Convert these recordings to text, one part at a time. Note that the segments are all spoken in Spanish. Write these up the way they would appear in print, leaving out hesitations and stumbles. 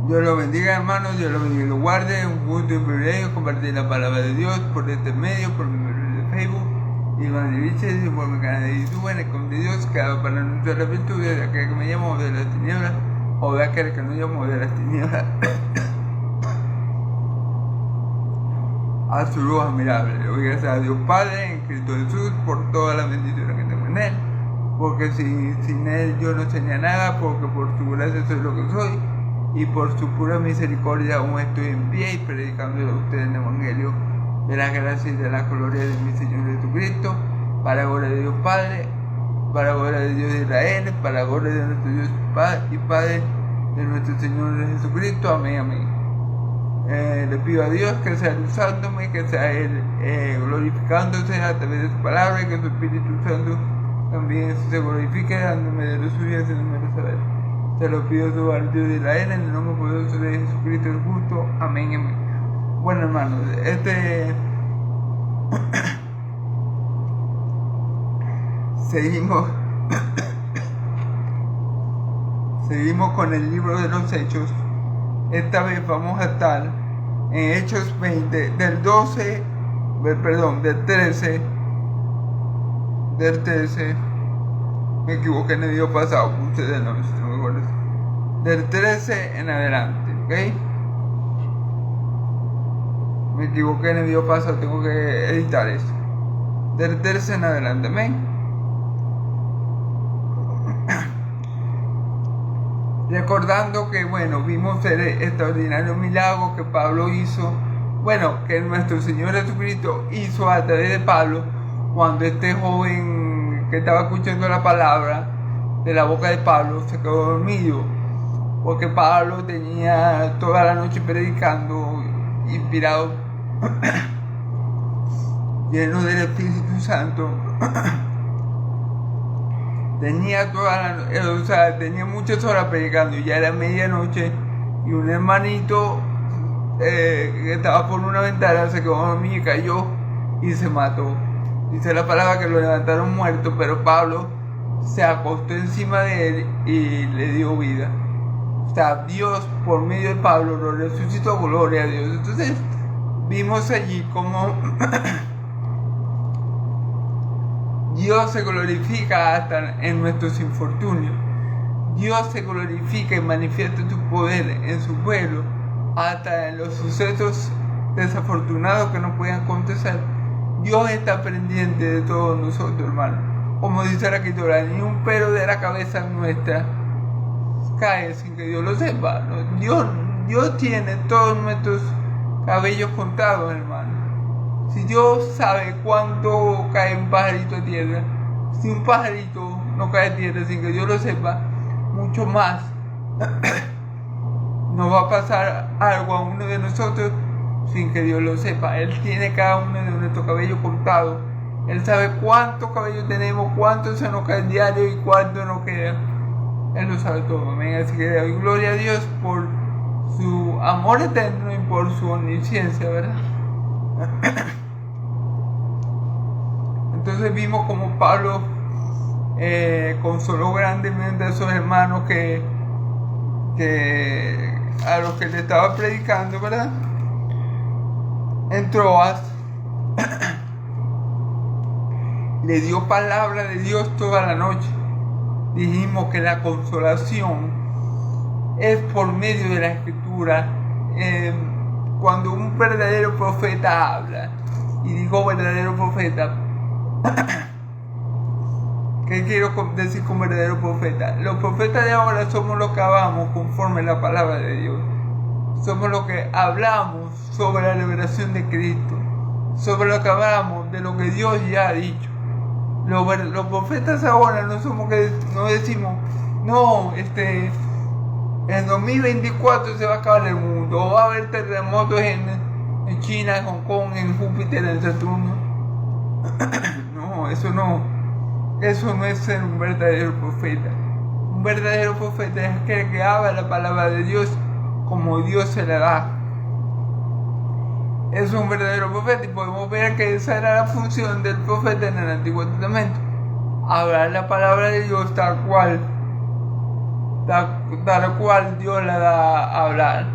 Dios lo bendiga, hermanos. Dios lo bendiga y lo guarde. Un gusto y un privilegio compartir la palabra de Dios por este medio, por mi medio de Facebook, Iván Liviches, y por mi canal de YouTube, en el con de Dios, que haga para nuestras virtudes, de aquel que me llamo de las tinieblas, o de aquel que no llamo de las tinieblas, a su luz admirable. Doy gracias a Dios Padre en Cristo Jesús por todas las bendiciones que tengo en Él, porque sin Él yo no sería nada, porque por su gracia soy lo que soy, y por su pura misericordia aún estoy en pie y predicando a ustedes el Evangelio de la gracia y de la gloria de mi Señor Jesucristo, para la gloria de Dios Padre, para la gloria de Dios de Israel, para la gloria de nuestro Dios y Padre, de nuestro Señor Jesucristo. Amén, amén. Le pido a Dios que sea Él usándome, que sea Él glorificándose a través de su palabra, y que su Espíritu Santo también se glorifique dándome de lo suyo y haciéndome saber. Se lo pido su Dios de Israel, en el nombre poderoso de Jesucristo el justo. Amén, amén. Bueno, hermanos, seguimos con el libro de los Hechos. Esta vez vamos a estar en Hechos 20, del 13, me equivoqué en el video pasado, ustedes no me acuerdo, del 13 en adelante, ¿ok? Me equivoqué en el video pasado, tengo que editar eso. Del 13 en adelante, amén. Recordando que, bueno, vimos el extraordinario milagro que Pablo hizo, que nuestro Señor Jesucristo hizo a través de Pablo, cuando este joven que estaba escuchando la palabra de la boca de Pablo se quedó dormido, porque Pablo tenía toda la noche predicando, inspirado, lleno del Espíritu Santo. Tenía tenía muchas horas predicando, ya era medianoche, y un hermanito que estaba por una ventana se quedó dormido y cayó y se mató. Dice la palabra que lo levantaron muerto, pero Pablo se acostó encima de él y le dio vida. O sea, Dios por medio de Pablo lo resucitó, gloria a Dios. Entonces vimos allí como Dios se glorifica hasta en nuestros infortunios. Dios se glorifica y manifiesta su poder en su pueblo hasta en los sucesos desafortunados que nos pueden acontecer. Dios está pendiente de todos nosotros, hermano. Como dice la Escritura, ni un pelo de la cabeza nuestra cae sin que Dios lo sepa. Dios tiene todos nuestros cabellos contados, hermano. Si Dios sabe cuánto cae un pajarito a tierra, si un pajarito no cae a tierra sin que Dios lo sepa, mucho más nos va a pasar algo a uno de nosotros sin que Dios lo sepa. Él tiene cada uno de nuestros cabellos contados. Él sabe cuántos cabellos tenemos, cuántos se nos caen diario y cuánto nos queda. Él lo sabe todo, amén. Así que doy gloria a Dios por su amor eterno y por su omnisciencia, ¿verdad? Entonces vimos como Pablo consoló grandemente a sus hermanos que a los que le estaba predicando, ¿verdad? En Troas. Le dio palabra de Dios toda la noche. Dijimos que la consolación es por medio de la Escritura. Cuando un verdadero profeta habla, y digo verdadero profeta, ¿qué quiero decir con verdadero profeta? Los profetas de ahora somos los que hablamos conforme a la palabra de Dios. Somos los que hablamos sobre la liberación de Cristo, sobre lo que hablamos de lo que Dios ya ha dicho. Los profetas ahora no somos que no decimos, no, en 2024 se va a acabar el mundo, o va a haber terremotos en China, en Hong Kong, en Júpiter, en Saturno. No, eso no es ser un verdadero profeta. Un verdadero profeta es aquel que habla la palabra de Dios como Dios se la da. Es un verdadero profeta, y podemos ver que esa era la función del profeta en el Antiguo Testamento: hablar la palabra de Dios tal cual Dios la da a hablar.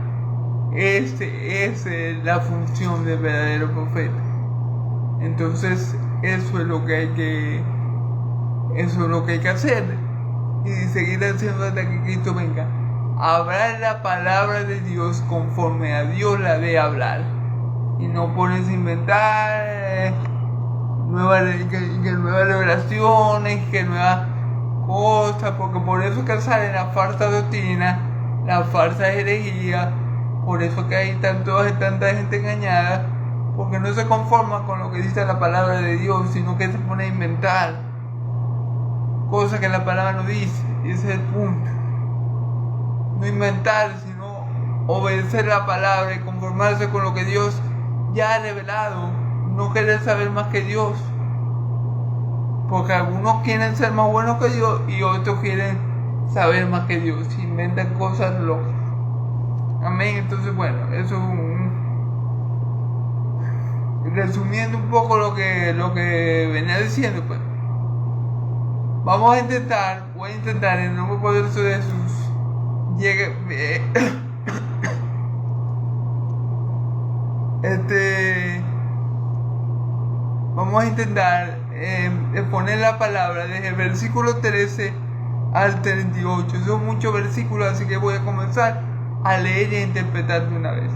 Esa es la función del verdadero profeta. Entonces eso es lo que hay que hacer y seguir haciendo hasta que Cristo venga. Hablar la palabra de Dios conforme a Dios la dé hablar, y no ponerse a inventar nuevas revelaciones, que nuevas cosas, porque por eso que salen la falsa doctrina, la falsa herejía, por eso que hay tanta gente engañada, porque no se conforma con lo que dice la palabra de Dios, sino que se pone a inventar cosas que la palabra no dice. Ese es el punto. No inventar, sino obedecer la palabra y conformarse con lo que Dios ya ha revelado. No querer saber más que Dios, porque algunos quieren ser más buenos que Dios y otros quieren saber más que Dios, inventan cosas locas. Amén. Entonces, bueno, eso es resumiendo un poco lo que venía diciendo, pues voy a intentar en el nombre poderoso de Jesús vamos a intentar exponer la palabra desde el versículo 13 al 38. Son muchos versículos, así que voy a comenzar a leer y a interpretar de una vez.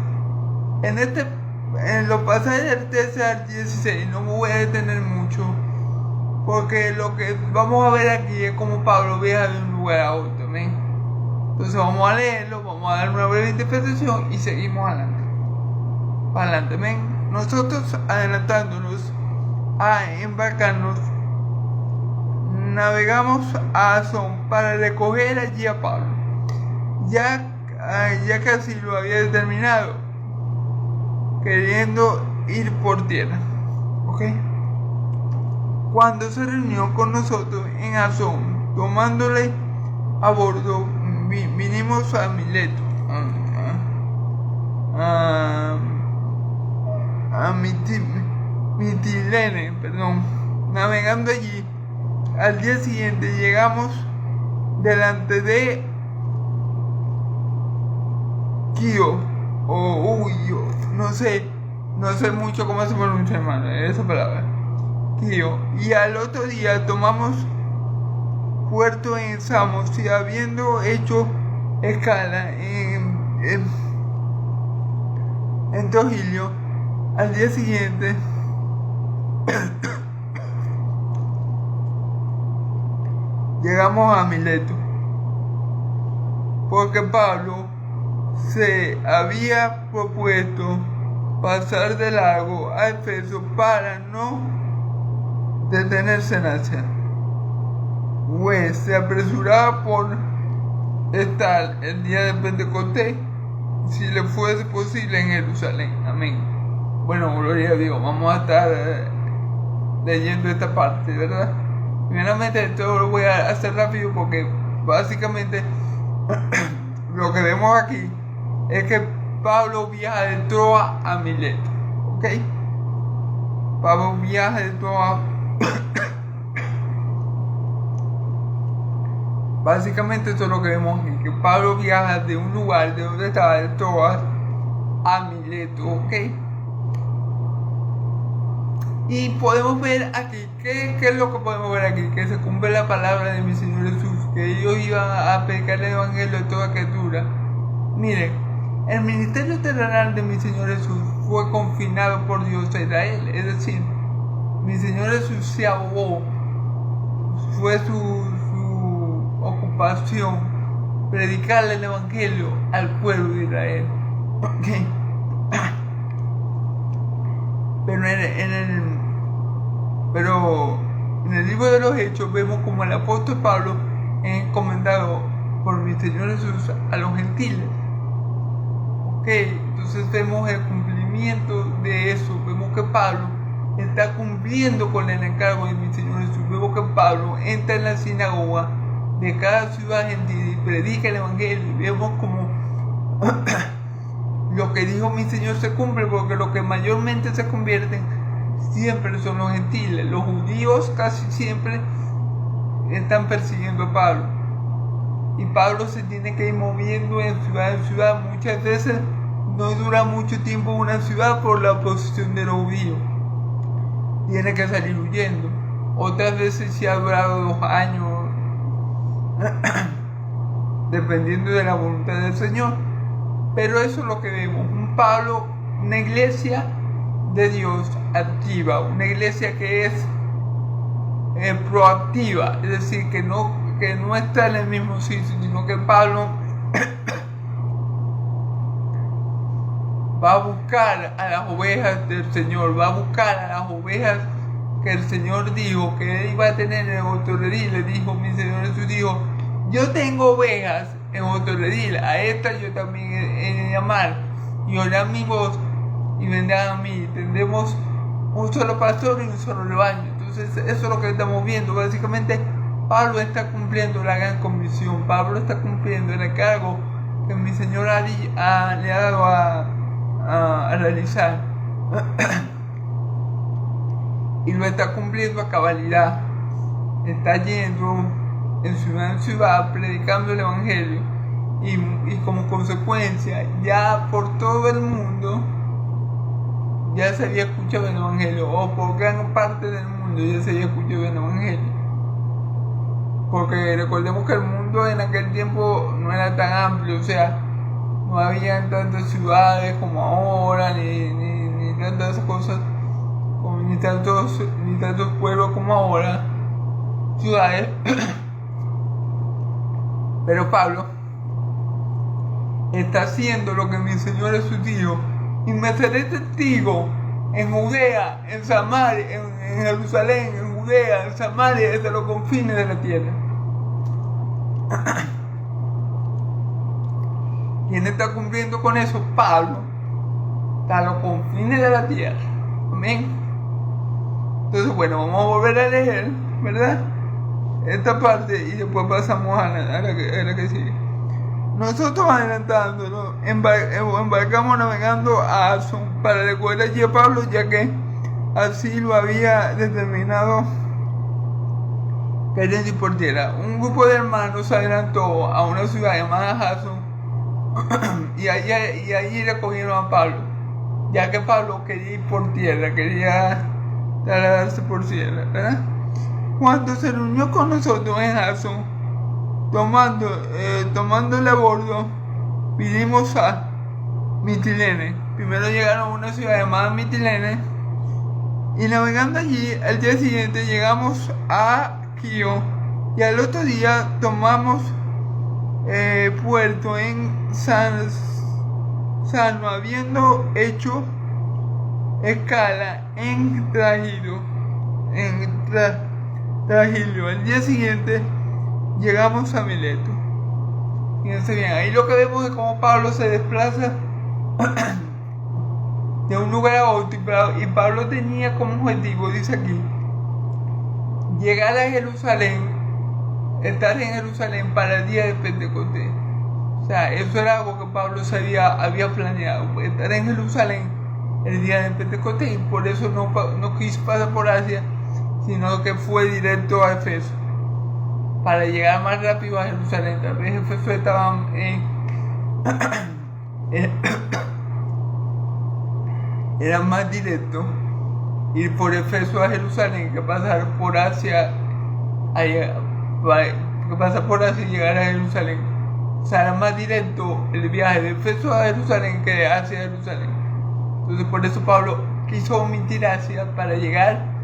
En los pasajes del 13 al 16 no me voy a detener mucho, porque lo que vamos a ver aquí es como Pablo viaja de un lugar a otro. ¿Amén? Entonces vamos a leerlo, vamos a dar una breve interpretación y seguimos adelante. Para adelante. ¿Amén? Nosotros, adelantándonos a embarcarnos, navegamos a Asón para recoger allí a Pablo. Ya casi lo había determinado, queriendo ir por tierra. ¿Ok? Cuando se reunió con nosotros en Asón, tomándole a bordo, vinimos a Mileto, a Mitilene, navegando allí. Al día siguiente llegamos delante de Quío o Uyo, no sé mucho cómo se pronuncia, hermano, esa palabra, Quío, y al otro día tomamos puerto en Samos, y habiendo hecho escala en Trogilio, al día siguiente llegamos a Mileto, porque Pablo se había propuesto pasar de largo a Efeso para no detenerse en Asia, pues se apresuraba por estar el día de Pentecostés, si le fuese posible, en Jerusalén. Amén. Bueno, gloria a Dios. Vamos a estar leyendo esta parte, ¿verdad? Primeramente, esto lo voy a hacer rápido porque básicamente lo que vemos aquí es que Pablo viaja de Troa a Mileto. ¿Ok? Pablo viaja de Troa. Básicamente esto es lo que vemos aquí, que Pablo viaja de un lugar de donde estaba, de Troas, a Mileto. ¿Ok? Y podemos ver aquí, ¿qué es lo que podemos ver aquí? Que se cumple la palabra de mi Señor Jesús, que ellos iban a predicar el evangelio de toda criatura. Miren, el ministerio terrenal de mi Señor Jesús fue confinado por Dios a Israel, es decir, mi Señor Jesús se abogó, fue su ocupación predicarle el evangelio al pueblo de Israel. ¿Okay? Pero en el libro de los Hechos vemos como el apóstol Pablo es encomendado por mi Señor Jesús a los gentiles. Entonces vemos el cumplimiento de eso, vemos que Pablo está cumpliendo con el encargo de mi Señor Jesús. Vemos que Pablo entra en la sinagoga de cada ciudad gentil y predica el evangelio, y vemos como lo que dijo mi Señor se cumple, porque los que mayormente se convierten siempre son los gentiles. Los judíos casi siempre están persiguiendo a Pablo. Y Pablo se tiene que ir moviendo en ciudad. Muchas veces no dura mucho tiempo en una ciudad por la oposición de los judíos. Tiene que salir huyendo. Otras veces sí ha durado 2 años, dependiendo de la voluntad del Señor. Pero eso es lo que vemos. Un Pablo, una iglesia de Dios activa, una iglesia que es proactiva, es decir, que no está en el mismo sitio, sino que Pablo va a buscar a las ovejas del Señor, va a buscar a las ovejas que el Señor dijo que él iba a tener en otro redil. Le dijo, mi Señor Jesús dijo, yo tengo ovejas en otro redil, a estas yo también he de llamar, y oirán mi voz y vendrán a mí. Tendremos un solo pastor y un solo rebaño. Entonces eso es lo que estamos viendo. Básicamente Pablo está cumpliendo la gran comisión. Pablo está cumpliendo el encargo que mi Señor le ha dado a realizar. Y lo está cumpliendo a cabalidad. Está yendo en ciudad predicando el Evangelio. Y como consecuencia, ya por todo el mundo ya se había escuchado el Evangelio, o por gran parte del mundo ya se había escuchado el Evangelio. Porque recordemos que el mundo en aquel tiempo no era tan amplio, o sea, no había tantas ciudades como ahora, ni tantas cosas, ni tantos pueblos como ahora, ciudades. Pero Pablo está haciendo lo que mi Señor Jesús dijo: y me seré testigo en Judea, en Samaria, en Jerusalén, en Judea, en Samaria, desde los confines de la tierra. ¿Quién está cumpliendo con eso? Pablo. Hasta los confines de la tierra. Amén. Entonces, bueno, vamos a volver a leer, ¿verdad?, esta parte, y después pasamos a la que sigue. Nosotros adelantándonos, embarcamos navegando a Asón para recoger allí a Pablo, ya que así lo había determinado queriendo ir por tierra. Un grupo de hermanos se adelantó a una ciudad llamada Asón y allí recogieron a Pablo, ya que Pablo quería ir por tierra, quería trasladarse por tierra, ¿verdad? Cuando se reunió con nosotros en Asón, tomándole a bordo, vinimos a Mitilene. Primero llegaron a una ciudad llamada Mitilene, y navegando allí, al día siguiente llegamos a Quío, y al otro día tomamos puerto en Sano, habiendo hecho escala en Tragilio. Al día siguiente llegamos a Mileto. Fíjense bien, ahí lo que vemos es cómo Pablo se desplaza de un lugar a otro, y Pablo tenía como objetivo, dice aquí, llegar a Jerusalén, estar en Jerusalén para el día de Pentecostés. O sea, eso era algo que Pablo había planeado, estar en Jerusalén el día de Pentecostés, y por eso no quiso pasar por Asia, sino que fue directo a Efeso, para llegar más rápido a Jerusalén. Tal vez Efeso estaban era más directo ir por Efeso a Jerusalén que pasar por Asia y llegar a Jerusalén. O sea, era más directo el viaje de Efeso a Jerusalén que de Asia a Jerusalén. Entonces por eso Pablo quiso omitir Asia para llegar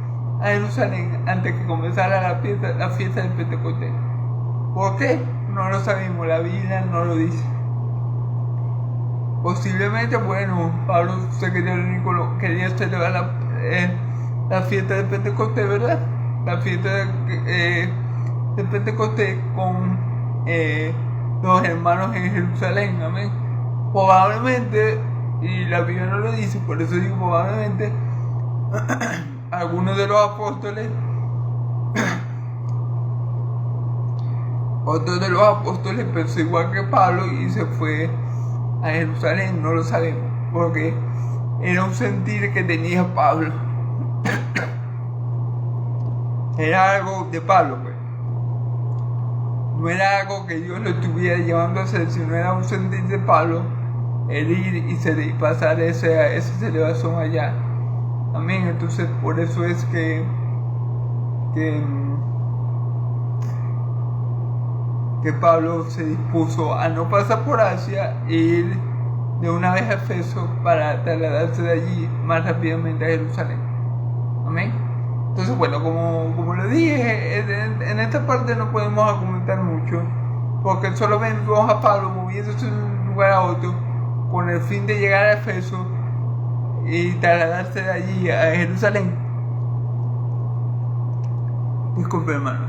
a Jerusalén antes que comenzara la fiesta del Pentecostés. ¿Por qué? No lo sabemos, la Biblia no lo dice. Posiblemente, bueno, Pablo se quería celebrar la fiesta del Pentecostés, ¿verdad? La fiesta del Pentecostés con los hermanos en Jerusalén, amén. Probablemente, y la Biblia no lo dice, por eso digo probablemente, algunos de los apóstoles, otro de los apóstoles pensó igual que Pablo y se fue a Jerusalén. No lo sabemos, porque era un sentir que tenía Pablo. Era algo de Pablo, pues. no era algo que Dios lo estuviera llevando a hacer, sino era un sentir de Pablo, el ir y pasar esa celebración allá. Amén. Entonces por eso es que Pablo se dispuso a no pasar por Asia e ir de una vez a Efeso para trasladarse de allí más rápidamente a Jerusalén. Amén. Entonces, bueno, como lo dije, en esta parte no podemos argumentar mucho, porque solo vemos a Pablo moviéndose de un lugar a otro con el fin de llegar a Efeso y trasladarse de allí a Jerusalén. Disculpe, hermano.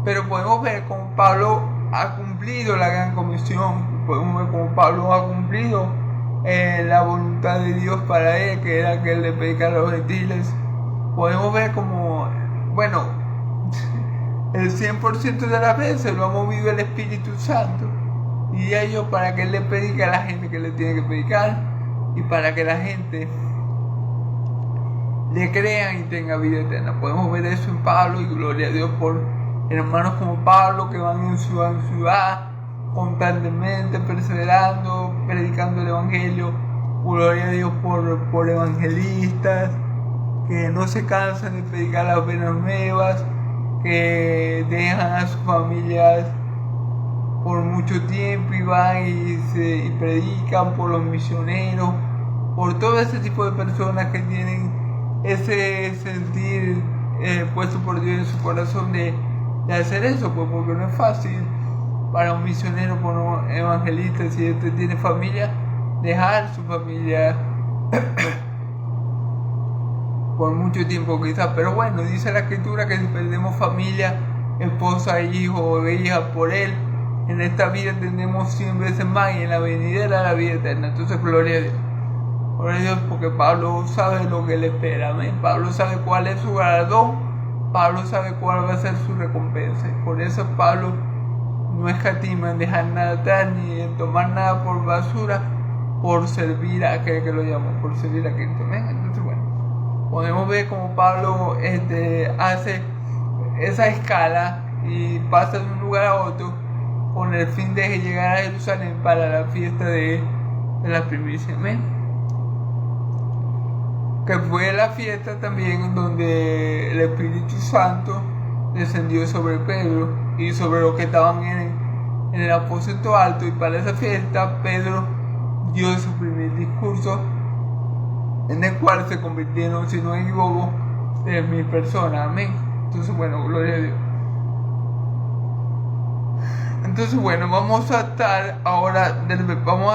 Pero podemos ver cómo Pablo ha cumplido la gran comisión. Podemos ver cómo Pablo ha cumplido la voluntad de Dios para él, que era que él le predicara a los gentiles. Podemos ver cómo, bueno, el 100% de las veces lo ha movido el Espíritu Santo y ello para que él le predique a la gente que le tiene que predicar y para que la gente le crea y tenga vida eterna. Podemos ver eso en Pablo, y gloria a Dios por hermanos como Pablo que van en ciudad constantemente perseverando, predicando el Evangelio. Gloria a Dios por evangelistas que no se cansan de predicar las buenas nuevas, que dejan a sus familias por mucho tiempo y van y predican, por los misioneros, por todo ese tipo de personas que tienen ese sentir puesto por Dios en su corazón de hacer eso, pues porque no es fácil para un misionero, para un evangelista, si usted tiene familia, dejar su familia por mucho tiempo quizás. Pero bueno, dice la Escritura que si perdemos familia, esposa, hijo o hija por él, en esta vida tendremos 100 veces más y en la venidera la vida eterna. Entonces gloria a Dios. Gloria a Dios, porque Pablo sabe lo que le espera. Amén. Pablo sabe cuál es su galardón. Pablo sabe cuál va a ser su recompensa. Y por eso Pablo no escatima en dejar nada atrás ni en tomar nada por basura por servir a aquel que lo llamó, por servir a Cristo. Amén. Entonces bueno, podemos ver cómo Pablo hace esa escala y pasa de un lugar a otro con el fin de llegar a Jerusalén para la fiesta de la primicia. Amén. Que fue la fiesta también donde el Espíritu Santo descendió sobre Pedro y sobre los que estaban en el aposento alto, y para esa fiesta Pedro dio su primer discurso, en el cual se convirtieron, si no me equivoco, 3,000 personas. Amén. Entonces bueno, gloria a Dios. Entonces bueno, vamos a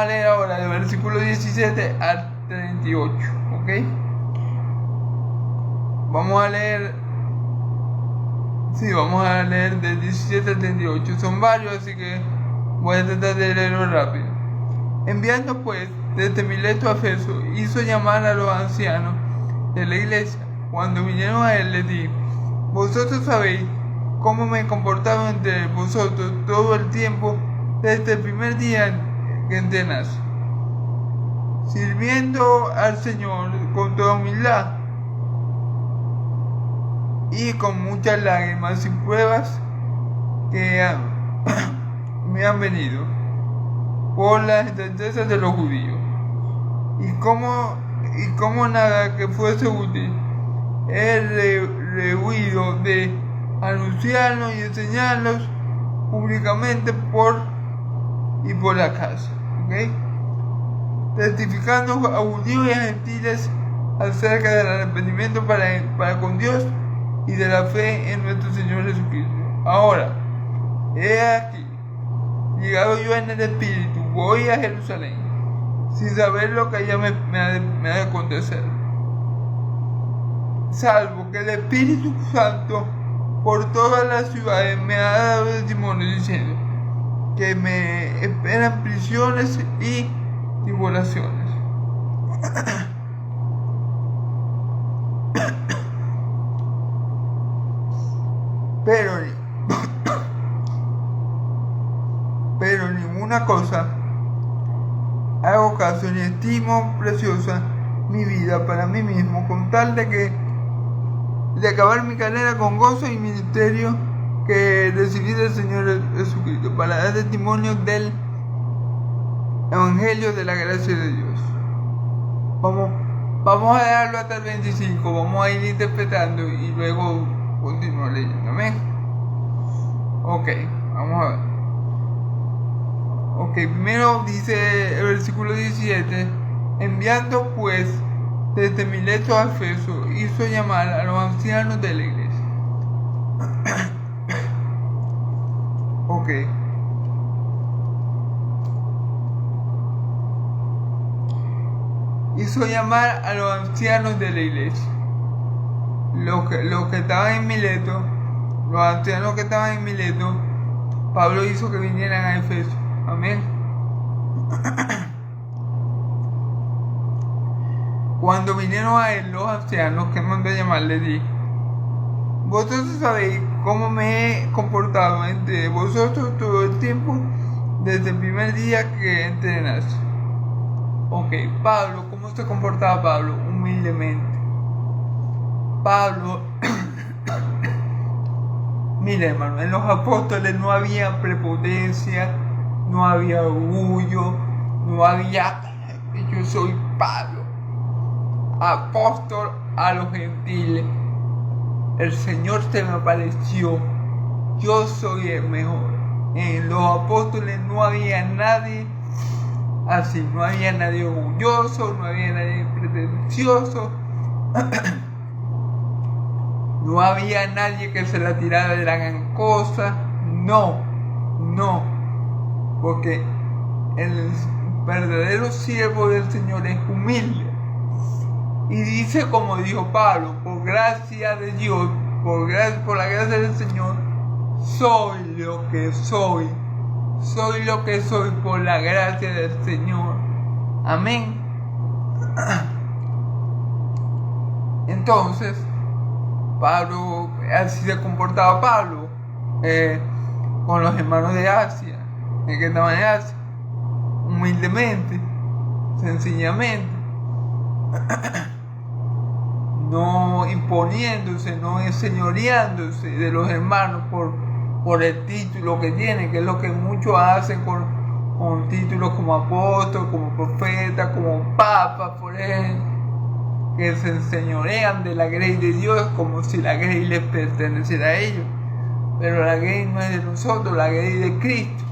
leer ahora del versículo 17 al 38, ¿ok? Vamos a leer del 17 al 38. Son varios, así que voy a tratar de leerlo rápido. Enviando pues desde Mileto a Efeso, hizo llamar a los ancianos de la iglesia. Cuando vinieron a él, les dijo: vosotros sabéis cómo me he comportado entre vosotros todo el tiempo desde el primer día que entré en Asia, sirviendo al Señor con toda humildad y con muchas lágrimas y pruebas que me han venido por las tristezas de los judíos, y como nada que fuese útil he rehuido de anunciarlos y enseñarlos públicamente por la casa, ¿okay? Testificando a judíos y a gentiles acerca del arrepentimiento para con Dios y de la fe en nuestro Señor Jesucristo. Ahora, he aquí, llegado yo en el Espíritu, voy a Jerusalén, sin saber lo que allá me ha de acontecer, salvo que el Espíritu Santo por todas las ciudades me ha dado testimonio diciendo que me esperan prisiones y tribulaciones. Pero ninguna cosa hago caso ni estimo preciosa mi vida para mí mismo, con tal de acabar mi carrera con gozo y ministerio que recibí del Señor Jesucristo para dar testimonio del Evangelio de la gracia de Dios. Vamos a dejarlo hasta el 25, vamos a ir interpretando y luego continuar leyendo. Amén. Ok, vamos a ver. Ok, primero dice el versículo 17: enviando pues desde Mileto a Efeso, hizo llamar a los ancianos de la iglesia. Ok. Hizo llamar a los ancianos de la iglesia. Los que estaban en Mileto, los ancianos que estaban en Mileto, Pablo hizo que vinieran a Efeso. Amén. Cuando vinieron a él los ancianos que mandó a llamar, les dijo: vosotros sabéis cómo me he comportado entre vosotros todo el tiempo, desde el primer día que entré en Asia. Ok, Pablo, ¿cómo se comportaba Pablo? Humildemente. Pablo, mira hermano, en los apóstoles no había prepotencia, no había orgullo, no había: yo soy Pablo, apóstol a los gentiles, el Señor se me apareció, yo soy el mejor. En los apóstoles no había nadie así, no había nadie orgulloso, no había nadie pretencioso, no había nadie que se la tirara de la gran cosa. No, porque el verdadero siervo del Señor es humilde. Y dice, como dijo Pablo: por gracia de Dios, por la gracia del Señor, soy lo que soy. Soy lo que soy por la gracia del Señor. Amén. Entonces, Pablo, así se comportaba Pablo con los hermanos de Asia, que estaban en Asia, humildemente, sencillamente, no imponiéndose, no enseñoreándose de los hermanos por el título que tienen, que es lo que muchos hacen con títulos como apóstol, como profeta, como papa, por ejemplo, que se enseñorean de la grey de Dios como si la grey les perteneciera a ellos. Pero la grey no es de nosotros, la grey de Cristo.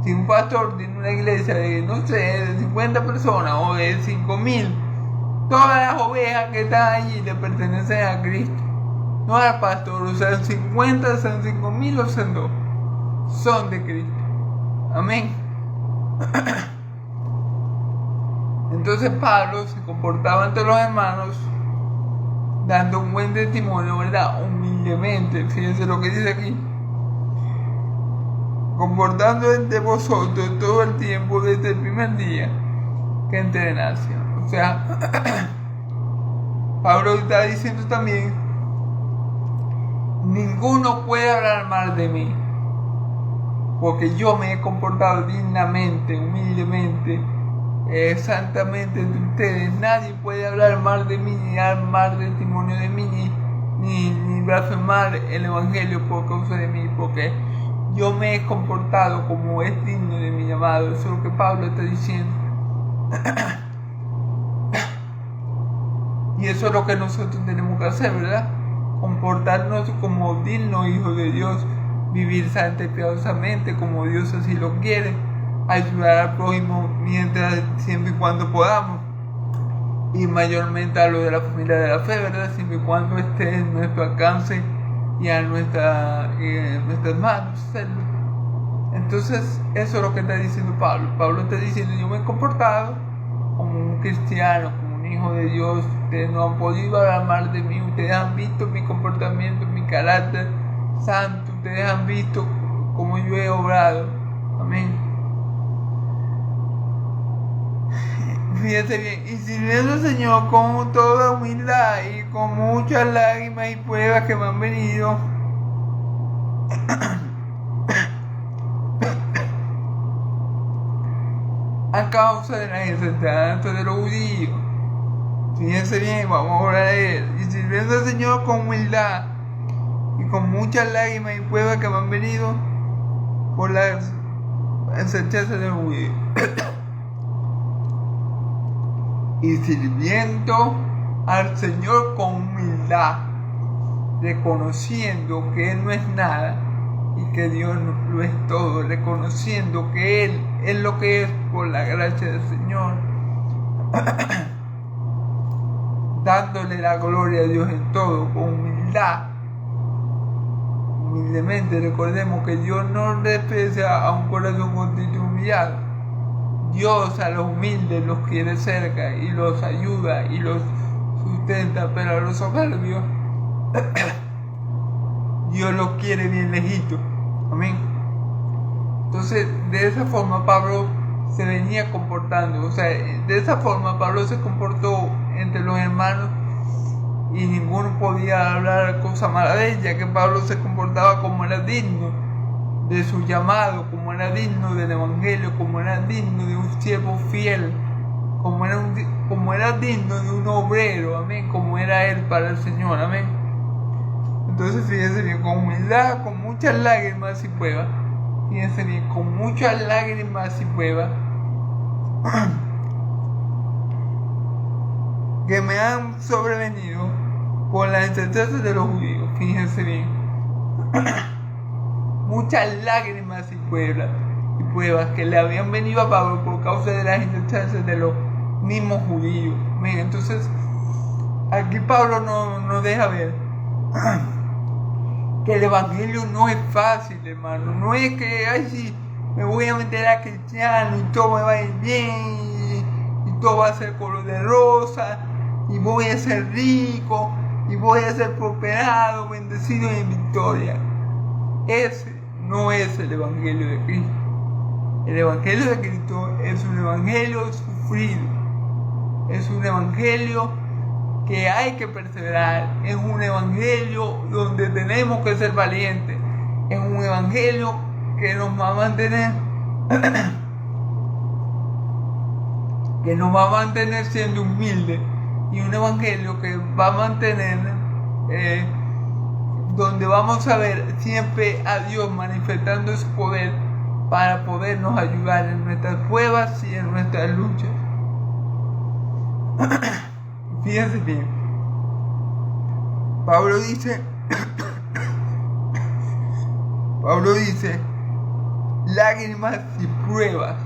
Si un pastor tiene una iglesia de, no sé, de 50 personas o de 5,000, todas las ovejas que están allí le pertenecen a Cristo, no al pastor. O sean 50, sean 5,000 o sean 2, son de Cristo. Amén. Entonces Pablo se comportaba ante los hermanos dando un buen testimonio, ¿verdad? Humildemente. Fíjense lo que dice aquí: comportando entre vosotros todo el tiempo desde el primer día que entré en Asia. O sea, Pablo está diciendo también: ninguno puede hablar mal de mí, porque yo me he comportado dignamente, humildemente, santamente entre ustedes. Nadie puede hablar mal de mí, ni dar mal testimonio de mí, ni blasfemar el Evangelio por causa de mí, porque yo me he comportado como es digno de mi llamado. Eso es lo que Pablo está diciendo. Y eso es lo que nosotros tenemos que hacer, ¿verdad? Comportarnos como dignos hijos de Dios, vivir santa y piadosamente como Dios así lo quiere, ayudar al prójimo siempre y cuando podamos, y mayormente a lo de la familia de la fe, ¿verdad? Siempre y cuando esté en nuestro alcance y a nuestras manos hacerlo. Entonces, eso es lo que está diciendo Pablo. Pablo está diciendo: yo me he comportado como un cristiano, como un hijo de Dios. Ustedes no han podido hablar mal de mí, ustedes han visto mi comportamiento, mi carácter santo, ustedes han visto cómo yo he obrado. Amén. Fíjense bien: y sirviendo al Señor con toda humildad y con muchas lágrimas y pruebas que me han venido a causa de las enseñanzas de los judíos. Fíjense bien, vamos a orar a él. Y sirviendo al Señor con humildad y con muchas lágrimas y pruebas que me han venido por las enseñanzas de los judíos. Y sirviendo al Señor con humildad, reconociendo que Él no es nada y que Dios lo es todo, reconociendo que Él es lo que es por la gracia del Señor, dándole la gloria a Dios en todo, con humildad. Humildemente recordemos que Dios no desprecia a un corazón contrito y humillado. Dios a los humildes los quiere cerca y los ayuda y los sustenta, pero a los soberbios Dios los quiere bien lejitos. Amén. Entonces, de esa forma Pablo se venía comportando. O sea, de esa forma Pablo se comportó entre los hermanos y ninguno podía hablar cosa mala de él, ya que Pablo se comportaba como era digno de su llamado, como era digno del evangelio, como era digno de un siervo fiel, como era digno de un obrero, amén, como era él para el Señor, amén. Entonces fíjense bien, con humildad, con muchas lágrimas y pruebas, fíjense bien, con muchas lágrimas y pruebas que me han sobrevenido por las enseñanzas de los judíos, fíjense bien. Muchas lágrimas y pruebas que le habían venido a Pablo por causa de las enseñanzas de los mismos judíos. Entonces, aquí Pablo nos deja ver que el evangelio no es fácil, hermano. No es que, ay, sí, me voy a meter a cristiano y todo me va a ir bien y todo va a ser color de rosa y voy a ser rico y voy a ser prosperado, bendecido y en victoria. Ese no es el evangelio de Cristo. El evangelio de Cristo es un evangelio sufrido. Es un evangelio que hay que perseverar. Es un evangelio donde tenemos que ser valientes. Es un evangelio que nos va a mantener siendo humildes. Y un evangelio que va a mantener donde vamos a ver siempre a Dios manifestando su poder para podernos ayudar en nuestras pruebas y en nuestras luchas. Fíjense bien, Pablo dice, lágrimas y pruebas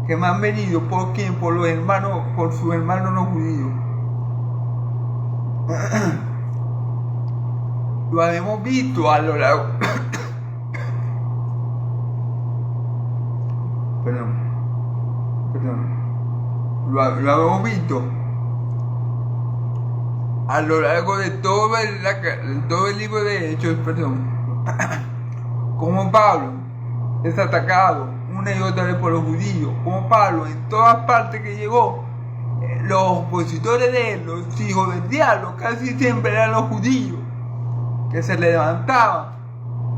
que me han venido por quién, por los hermanos, por sus hermanos no judíos. Lo habíamos visto a lo largo lo habíamos visto a lo largo de todo el libro de Hechos, como Pablo es atacado una y otra vez por los judíos, como Pablo en todas partes que llegó, los opositores de él, los hijos del diablo, casi siempre eran los judíos, que se levantaban,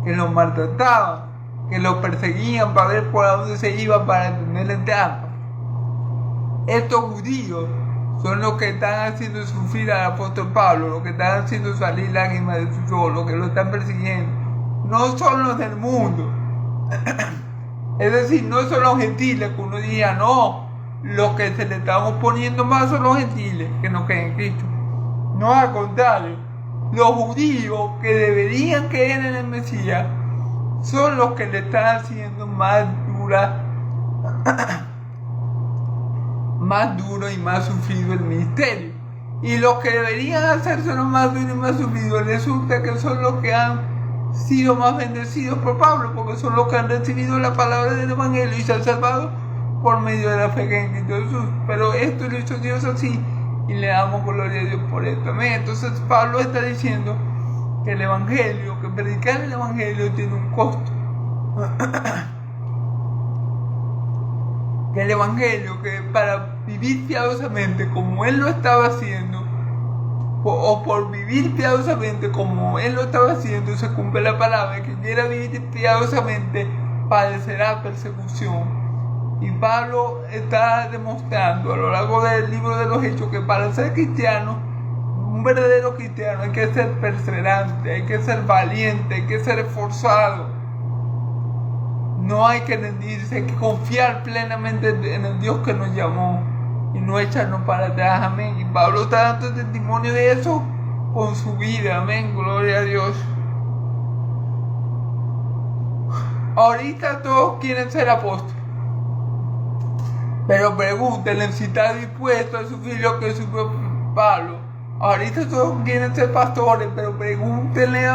que los maltrataban, que los perseguían para ver por dónde se iban para tenerle en trampa. Estos judíos son los que están haciendo sufrir al apóstol Pablo, los que están haciendo salir lágrimas de sus ojos, los que lo están persiguiendo. No son los del mundo. Es decir, no son los gentiles que uno diría, no, los que se le están oponiendo más son los gentiles que no creen en Cristo. No, al contrario, los judíos que deberían creer en el Mesías son los que le están haciendo más duro y más sufrido el ministerio. Y los que deberían hacérselo más duro y más sufrido, resulta que son los que han sido más bendecidos por Pablo, porque son los que han recibido la palabra del evangelio y se han salvado por medio de la fe en Cristo Jesús. Pero esto lo hizo Dios así y le damos gloria a Dios por esto. Amén. Entonces Pablo está diciendo que el evangelio, que predicar el evangelio tiene un costo. Que el evangelio, que para vivir piadosamente como él lo estaba haciendo, o por vivir piadosamente como él lo estaba haciendo, se cumple la palabra, que quiera vivir piadosamente padecerá persecución. Y Pablo está demostrando a lo largo del libro de los Hechos que para ser cristiano un verdadero cristiano hay que ser perseverante, hay que ser valiente, hay que ser esforzado. No hay que rendirse, hay que confiar plenamente en el Dios que nos llamó y no echarnos para atrás, amén. Y Pablo está dando testimonio de eso con su vida, amén, gloria a Dios. Ahorita todos quieren ser apóstoles, pero pregúntenle si está dispuesto a sufrir lo que sufrió Pablo. Ahorita todos quieren ser pastores, pero pregúntenle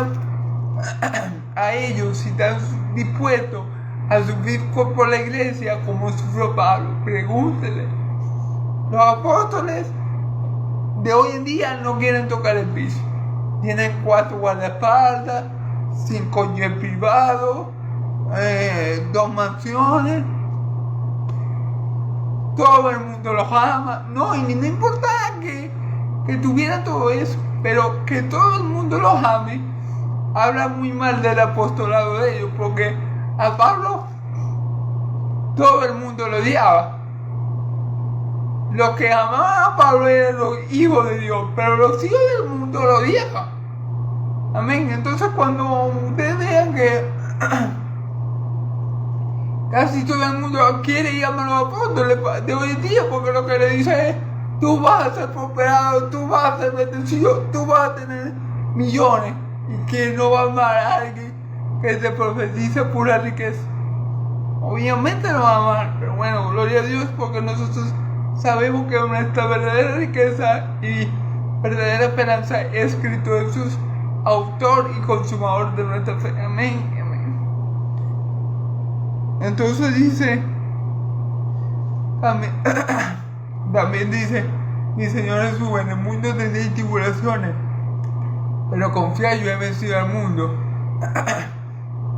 a ellos si están dispuestos a sufrir por la iglesia como sufrió Pablo. Pregúntenle. Los apóstoles de hoy en día no quieren tocar el piso. Tienen 4 guardaespaldas, 5 jets privados, 2 mansiones. Todo el mundo los ama. No, y no importaba que tuvieran todo eso, pero que todo el mundo los ame, habla muy mal del apostolado de ellos, porque a Pablo todo el mundo lo odiaba. Los que amaban a Pablo eran los hijos de Dios, pero los hijos del mundo lo odiaban. Amén. Entonces cuando ustedes vean que casi todo el mundo quiere y ama a los apóstoles de hoy en día, porque lo que le dice es: tú vas a ser prosperado, tú vas a ser bendecido, tú vas a tener millones. ¿Y quién no va a amar a alguien que se profetice pura riqueza? Obviamente no va a amar, pero bueno, gloria a Dios, porque nosotros sabemos que nuestra verdadera riqueza y verdadera esperanza es Cristo Jesús, autor y consumador de nuestra fe. Amén, amén. Entonces dice, también dice: mi Señor Jesús, en el mundo tendréis tribulaciones, pero confía, yo he vencido al mundo.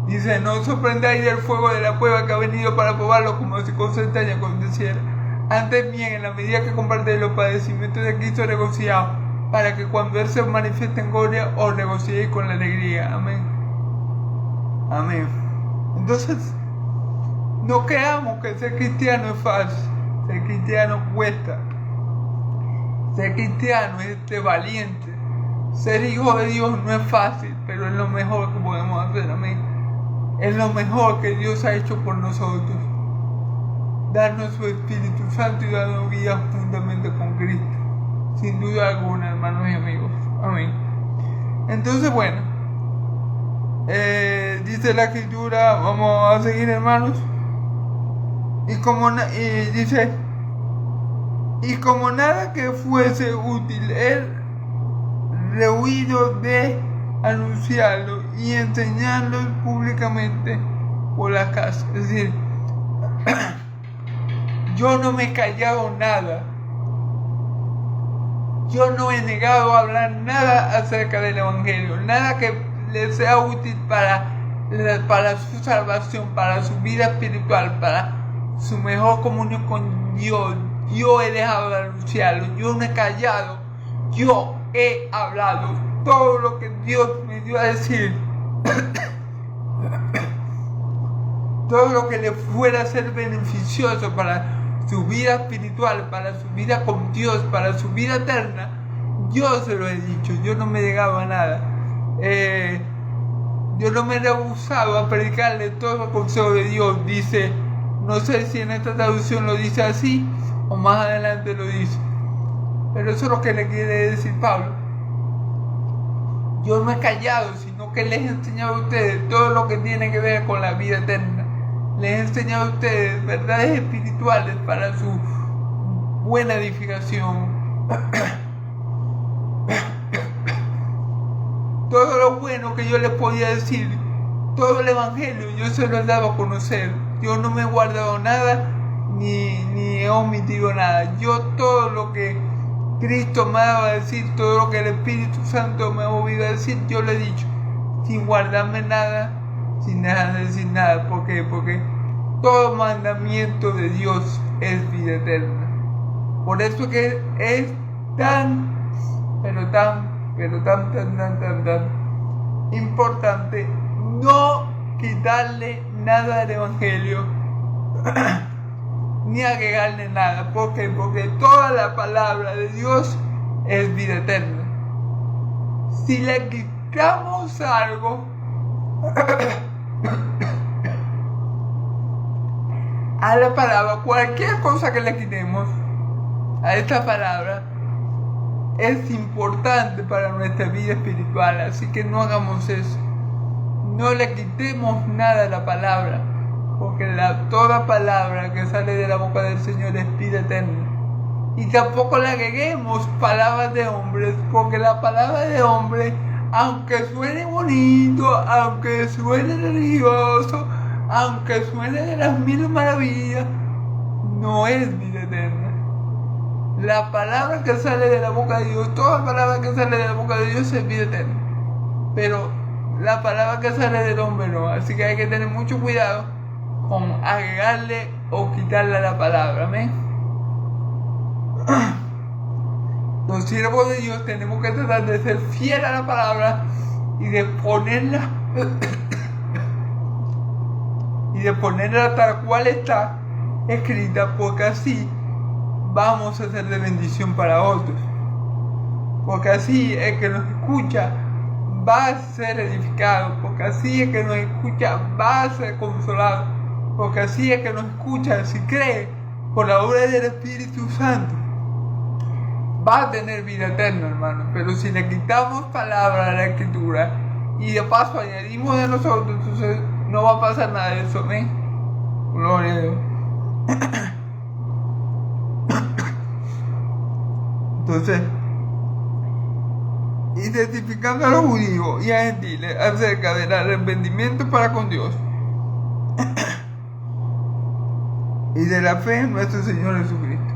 Dice: no os sorprendáis del fuego de la prueba que ha venido para probarlo, como si con centella aconteciera. Antes bien, en la medida que compartéis los padecimientos de Cristo, regocijaos, para que cuando Él se manifieste en gloria, os regocijéis con la alegría. Amén. Amén. Entonces, no creamos que ser cristiano es fácil. Ser cristiano cuesta. Ser cristiano es valiente. Ser hijo de Dios no es fácil, pero es lo mejor que podemos hacer. Amén. Es lo mejor que Dios ha hecho por nosotros. Darnos su Espíritu Santo y darnos vida juntamente con Cristo. Sin duda alguna, hermanos y amigos. Amén. Entonces, bueno, dice la Escritura, vamos a seguir, hermanos. Dice: y como nada que fuese útil, él rehuido de anunciarlo y enseñarlo públicamente por la casa. Es decir, yo no me he callado nada. Yo no he negado a hablar nada acerca del Evangelio, nada que le sea útil para su salvación, para su vida espiritual, para su mejor comunión con Dios. Yo he dejado de anunciarlo, yo no he callado, yo he hablado todo lo que Dios me dio a decir. Todo lo que le fuera a ser beneficioso para su vida espiritual, para su vida con Dios, para su vida eterna, yo se lo he dicho. Yo no me negaba a nada. Yo no me he rehusado a predicarle todo el consejo de Dios. Dice, no sé si en esta traducción lo dice así o más adelante lo dice, pero eso es lo que le quiere decir Pablo. Yo no he callado, sino que les he enseñado a ustedes todo lo que tiene que ver con la vida eterna. Les he enseñado a ustedes verdades espirituales para su buena edificación. Todo lo bueno que yo les podía decir, todo el Evangelio, yo se lo he dado a conocer. Yo no me he guardado nada, ni he omitido nada. Yo todo lo que Cristo me ha dado a decir, todo lo que el Espíritu Santo me ha movido a decir, yo le he dicho, sin guardarme nada, sin dejar de decir nada. ¿Por qué? Porque todo mandamiento de Dios es vida eterna. Por eso que es tan importante no quitarle nada al Evangelio ni agregarle nada. ¿Por qué? Porque toda la palabra de Dios es vida eterna. si le quitamos algo a la palabra, cualquier cosa que le quitemos a esta palabra es importante para nuestra vida espiritual, así que no hagamos eso. No le quitemos nada a la palabra, porque toda palabra que sale de la boca del Señor es vida eterna. Y tampoco le agreguemos palabras de hombres, porque la palabra de hombre, aunque suene bonito, aunque suene religioso, aunque suene de las mil maravillas, no es vida eterna. La palabra que sale de la boca de Dios, toda palabra que sale de la boca de Dios es vida eterna. Pero la palabra que sale del hombre no. Así que hay que tener mucho cuidado con agregarle o quitarle a la palabra. Amén. Los siervos de Dios tenemos que tratar de ser fieles a la palabra y de ponerla tal cual está escrita, porque así vamos a ser de bendición para otros, porque así el que nos escucha va a ser edificado, porque así el que nos escucha va a ser consolado, porque así el que nos escucha, si cree por la obra del Espíritu Santo, va a tener vida eterna, hermano. Pero si le quitamos palabra a la Escritura y de paso añadimos de nosotros, entonces no va a pasar nada de eso, ¿eh? Gloria a Dios. Entonces, identificando a los judíos y a gentiles acerca del arrepentimiento para con Dios y de la fe en nuestro Señor Jesucristo.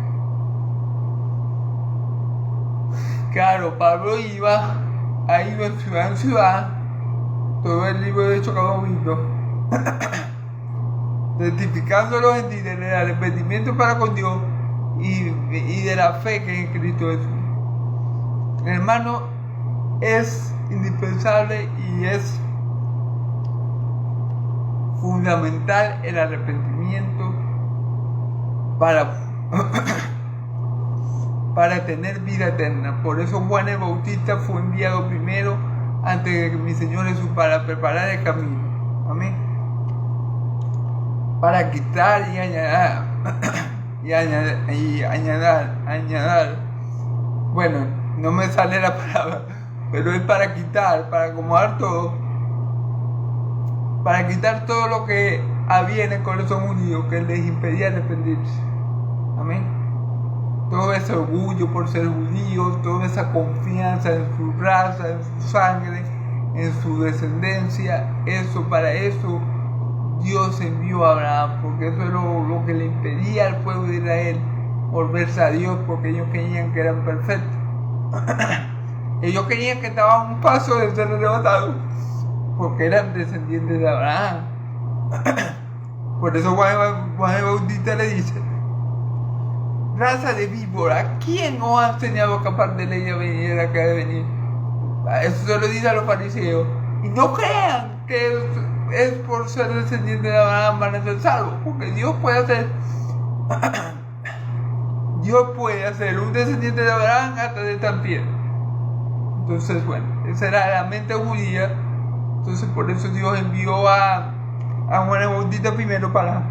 Claro, Pablo iba de ciudad en ciudad, todo el libro de Hechos que hemos visto, identificando a los gentiles del arrepentimiento para con Dios y de la fe que es en Cristo Jesús. Hermano, es indispensable y es fundamental el arrepentimiento para tener vida eterna. Por eso Juan el Bautista fue enviado primero ante mi Señor Jesús para preparar el camino. Amén. Para quitar y añadir. Bueno, no me sale la palabra, pero es para quitar, para acomodar todo, para quitar todo lo que había en el corazón judío que les impedía arrepentirse. Amén. Todo ese orgullo por ser judíos, toda esa confianza en su raza, en su sangre, en su descendencia, para eso Dios envió a Abraham, porque eso es lo que le impedía al pueblo de Israel volverse a Dios, porque ellos creían que eran perfectos. Ellos creían que estaban a un paso de ser arrebatados, porque eran descendientes de Abraham. Por eso Juan el Bautista le dice: raza de víbora, ¿quién os ha enseñado a escapar de la ira venidera que ha de venir? Eso se lo dice a los fariseos. Y no crean que es por ser descendiente de Abraham van a ser salvos, porque Dios puede hacer un descendiente de Abraham hasta de tan piedra. Entonces, bueno, esa era la mente judía. Entonces, por eso Dios envió a Juan el Bautista primero para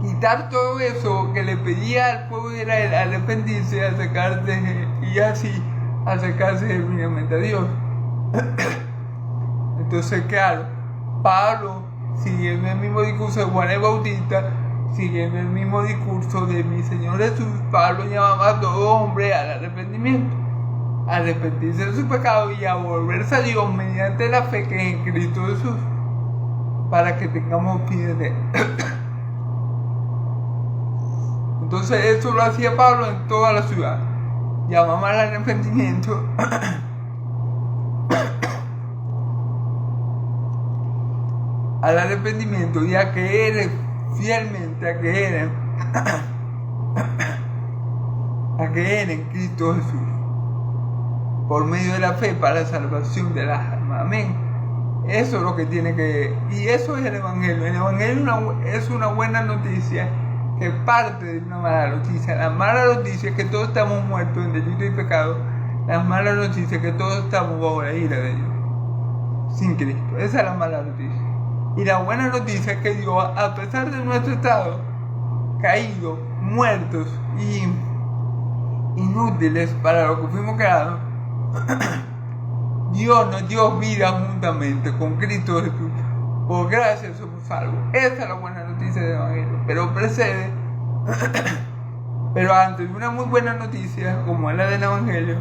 quitar todo eso que le pedía al pueblo de Israel, arrepentirse, acercarse y así acercarse genuinamente a Dios. Entonces, claro, Pablo, siguiendo el mismo discurso de Juan el Bautista, siguiendo el mismo discurso de mi Señor Jesús, Pablo llamaba a todo hombre al arrepentimiento, a arrepentirse de su pecado y a volverse a Dios mediante la fe que es en Cristo Jesús, para que tengamos vida eterna. Entonces eso lo hacía Pablo en toda la ciudad. Llamaba al arrepentimiento y a creer fielmente, a creer en Cristo Jesús por medio de la fe para la salvación de las almas. Amén. Eso es lo que tiene que... Y eso es el Evangelio. El Evangelio es una buena noticia que parte de una mala noticia. La mala noticia es que todos estamos muertos en delito y pecado La mala noticia es que todos estamos bajo la ira de Dios, sin Cristo. Esa es la mala noticia. Y la buena noticia es que Dios, a pesar de nuestro estado caídos, muertos y inútiles para lo que fuimos creados, Dios nos dio vida juntamente con Cristo Jesús. Por gracia somos salvos. Esa es la buena noticia del Evangelio. Pero precede, pero antes de una muy buena noticia, como es la del Evangelio,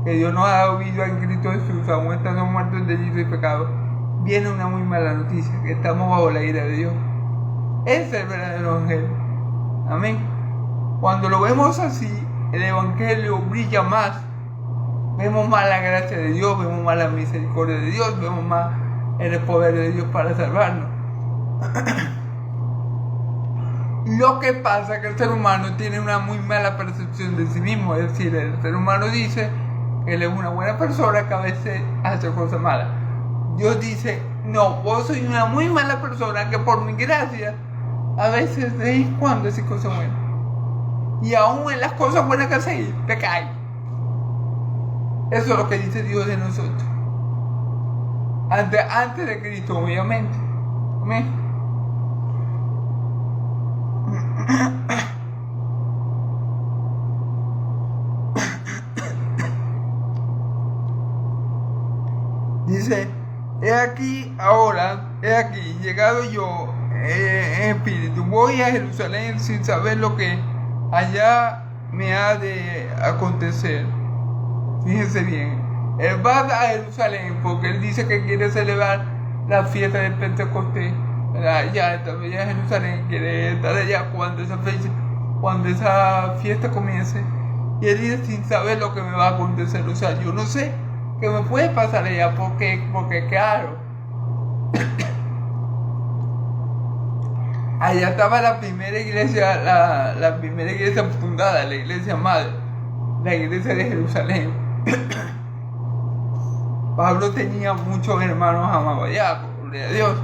que Dios nos ha dado vida en Cristo Jesús, aún estando muertos en delitos y pecados, viene una muy mala noticia, que estamos bajo la ira de Dios. Ese es el verdadero Evangelio. Amén. Cuando lo vemos así, el Evangelio brilla más. Vemos más la gracia de Dios, vemos más la misericordia de Dios, vemos más el poder de Dios para salvarnos. Lo que pasa es que el ser humano tiene una muy mala percepción de sí mismo. Es decir, el ser humano dice que él es una buena persona, que a veces hace cosas malas. Dios dice, no, vos sois una muy mala persona, que por mi gracia a veces de vez en cuando decís cosas buenas. Y aún en las cosas buenas que hacéis, pecáis. Eso es lo que dice Dios de nosotros. Antes de Cristo, obviamente. Amén. Dice, he aquí, llegado yo en espíritu, voy a Jerusalén sin saber lo que allá me ha de acontecer. Fíjense bien, él va a Jerusalén porque él dice que quiere celebrar la fiesta de Pentecostés. Ya está en Jerusalén, quiere estar allá cuando esa fiesta comience. Y él dice sin saber lo que me va a acontecer. O sea, yo no sé qué me puede pasar allá porque claro, allá estaba la primera iglesia, la primera iglesia fundada, la iglesia madre, la iglesia de Jerusalén. Pablo tenía muchos hermanos amados allá, gloria a Dios.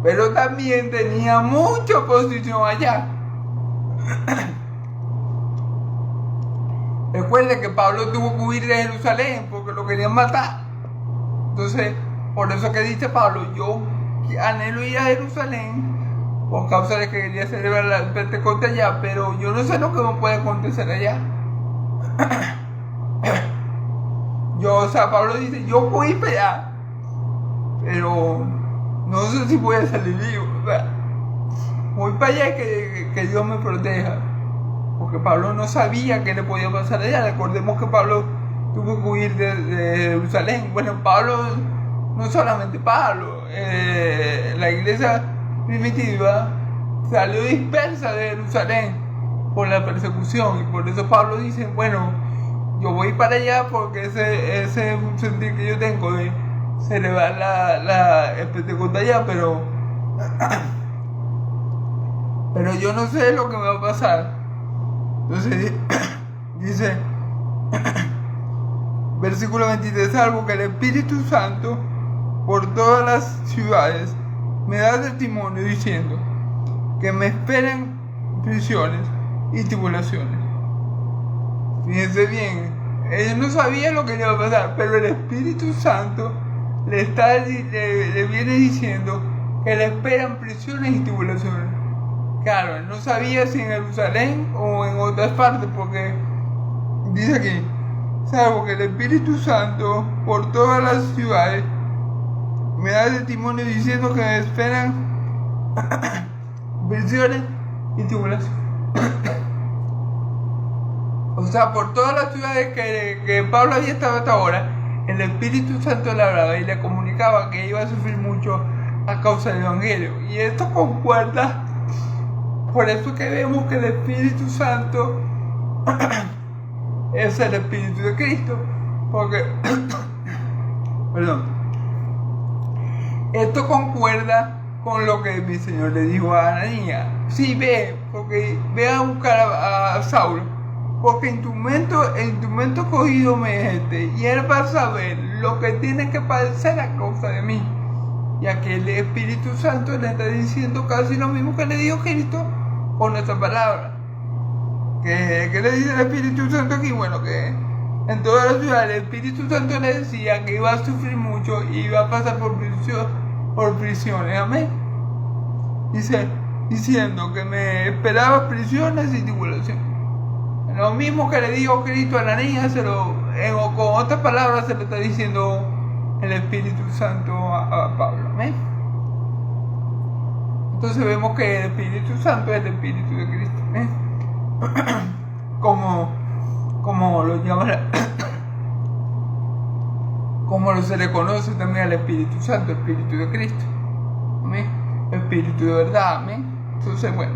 Pero también tenía mucha oposición allá. Recuerde que Pablo tuvo que huir de Jerusalén porque lo querían matar. Entonces, por eso que dice Pablo, yo anhelo ir a Jerusalén por causa de que quería celebrar la Pentecostés allá, pero yo no sé lo que me puede acontecer allá. Pablo dice, yo voy para allá, pero no sé si voy a salir vivo. O sea, voy para allá y que Dios me proteja. Porque Pablo no sabía qué le podía pasar allá. Recordemos que Pablo tuvo que huir de Jerusalén. Bueno, Pablo, no solamente Pablo, la iglesia primitiva salió dispersa de Jerusalén por la persecución. Y por eso Pablo dice, bueno, yo voy para allá porque ese es un sentir que yo tengo de celebrar el Pentecostés allá, pero yo no sé lo que me va a pasar. Entonces dice versículo 23, salvo que el Espíritu Santo por todas las ciudades me da testimonio diciendo que me esperan prisiones y tribulaciones. Fíjense bien, ellos no sabían lo que le iba a pasar, pero el Espíritu Santo le viene diciendo que le esperan prisiones y tribulaciones. Claro, él no sabía si en Jerusalén o en otras partes, porque dice aquí, salvo que el Espíritu Santo por todas las ciudades me da testimonio diciendo que me esperan prisiones y tribulaciones. O sea, por todas las ciudades que Pablo había estado hasta ahora, el Espíritu Santo le hablaba y le comunicaba que iba a sufrir mucho a causa del Evangelio. Y esto concuerda. Por eso que vemos que el Espíritu Santo es el Espíritu de Cristo. Porque, perdón, esto concuerda con lo que mi Señor le dijo a Ananías. Sí, ve a buscar a Saulo, porque en tu momento cogido me es y él va a saber lo que tiene que padecer a causa de mí. Y aquí el Espíritu Santo le está diciendo casi lo mismo que le dijo Cristo con nuestra palabra. ¿Qué le dice el Espíritu Santo aquí? Bueno, que en toda la ciudad, el Espíritu Santo le decía que iba a sufrir mucho y iba a pasar por prisiones, amén. Dice, diciendo que me esperaba prisiones y tribulaciones. Lo mismo que le dijo Cristo a Ananías, con otras palabras se lo está diciendo el Espíritu Santo a Pablo, amén. Entonces vemos que el Espíritu Santo es el Espíritu de Cristo, amén. Como lo llaman, como se le conoce también al Espíritu Santo, Espíritu de Cristo, amén, Espíritu de verdad, amén. Entonces, bueno,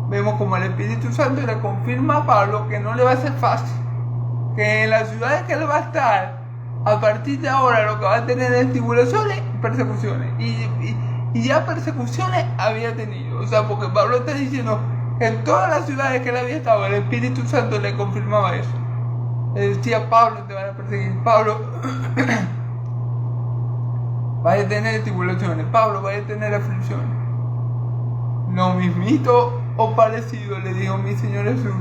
vemos como el Espíritu Santo le confirma a Pablo que no le va a ser fácil, que en las ciudades que él va a estar, a partir de ahora lo que va a tener es tribulaciones y persecuciones, y ya persecuciones había tenido, o sea, porque Pablo está diciendo que en todas las ciudades que él había estado, el Espíritu Santo le confirmaba eso. Le decía, Pablo, te van a perseguir, Pablo vaya a tener tribulaciones, Pablo vaya a tener aflicciones. Lo mismito o parecido le dijo mi Señor Jesús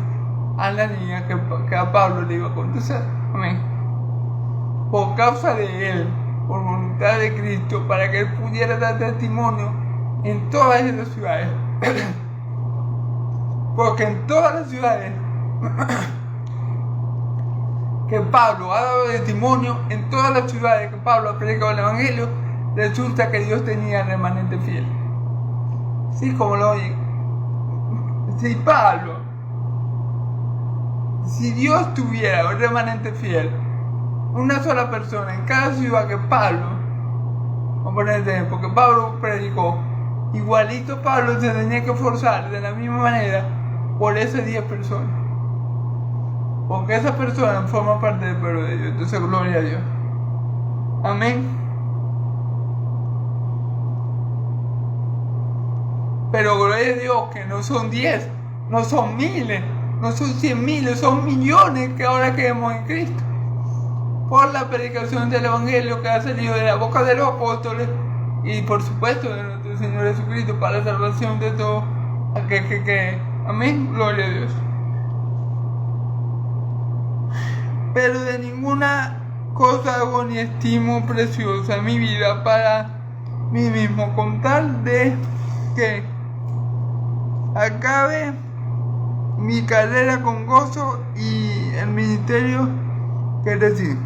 a la niña que a Pablo le iba a acontecer, amén. Por causa de él, por voluntad de Cristo, para que él pudiera dar testimonio en todas esas ciudades. Porque en todas las ciudades que Pablo ha dado testimonio, en todas las ciudades que Pablo ha predicado el Evangelio, resulta que Dios tenía remanente fiel. Sí, como lo oyen. Si Dios tuviera un remanente fiel, una sola persona en cada ciudad que Pablo, vamos a poner ejemplo, porque Pablo predicó, igualito Pablo se tenía que esforzar de la misma manera por esas 10 personas, porque esas personas forman parte del pueblo de Dios. Entonces, gloria a Dios, amén. Pero gloria a Dios que no son 10, no son miles, no son 100,000, son millones que ahora creemos en Cristo, por la predicación del Evangelio que ha salido de la boca de los apóstoles y por supuesto de nuestro Señor Jesucristo para la salvación de todo aquel que cree. Amén, gloria a Dios. Pero de ninguna cosa hago ni estimo preciosa mi vida para mí mismo, con tal de que acabe mi carrera con gozo y el ministerio que recibí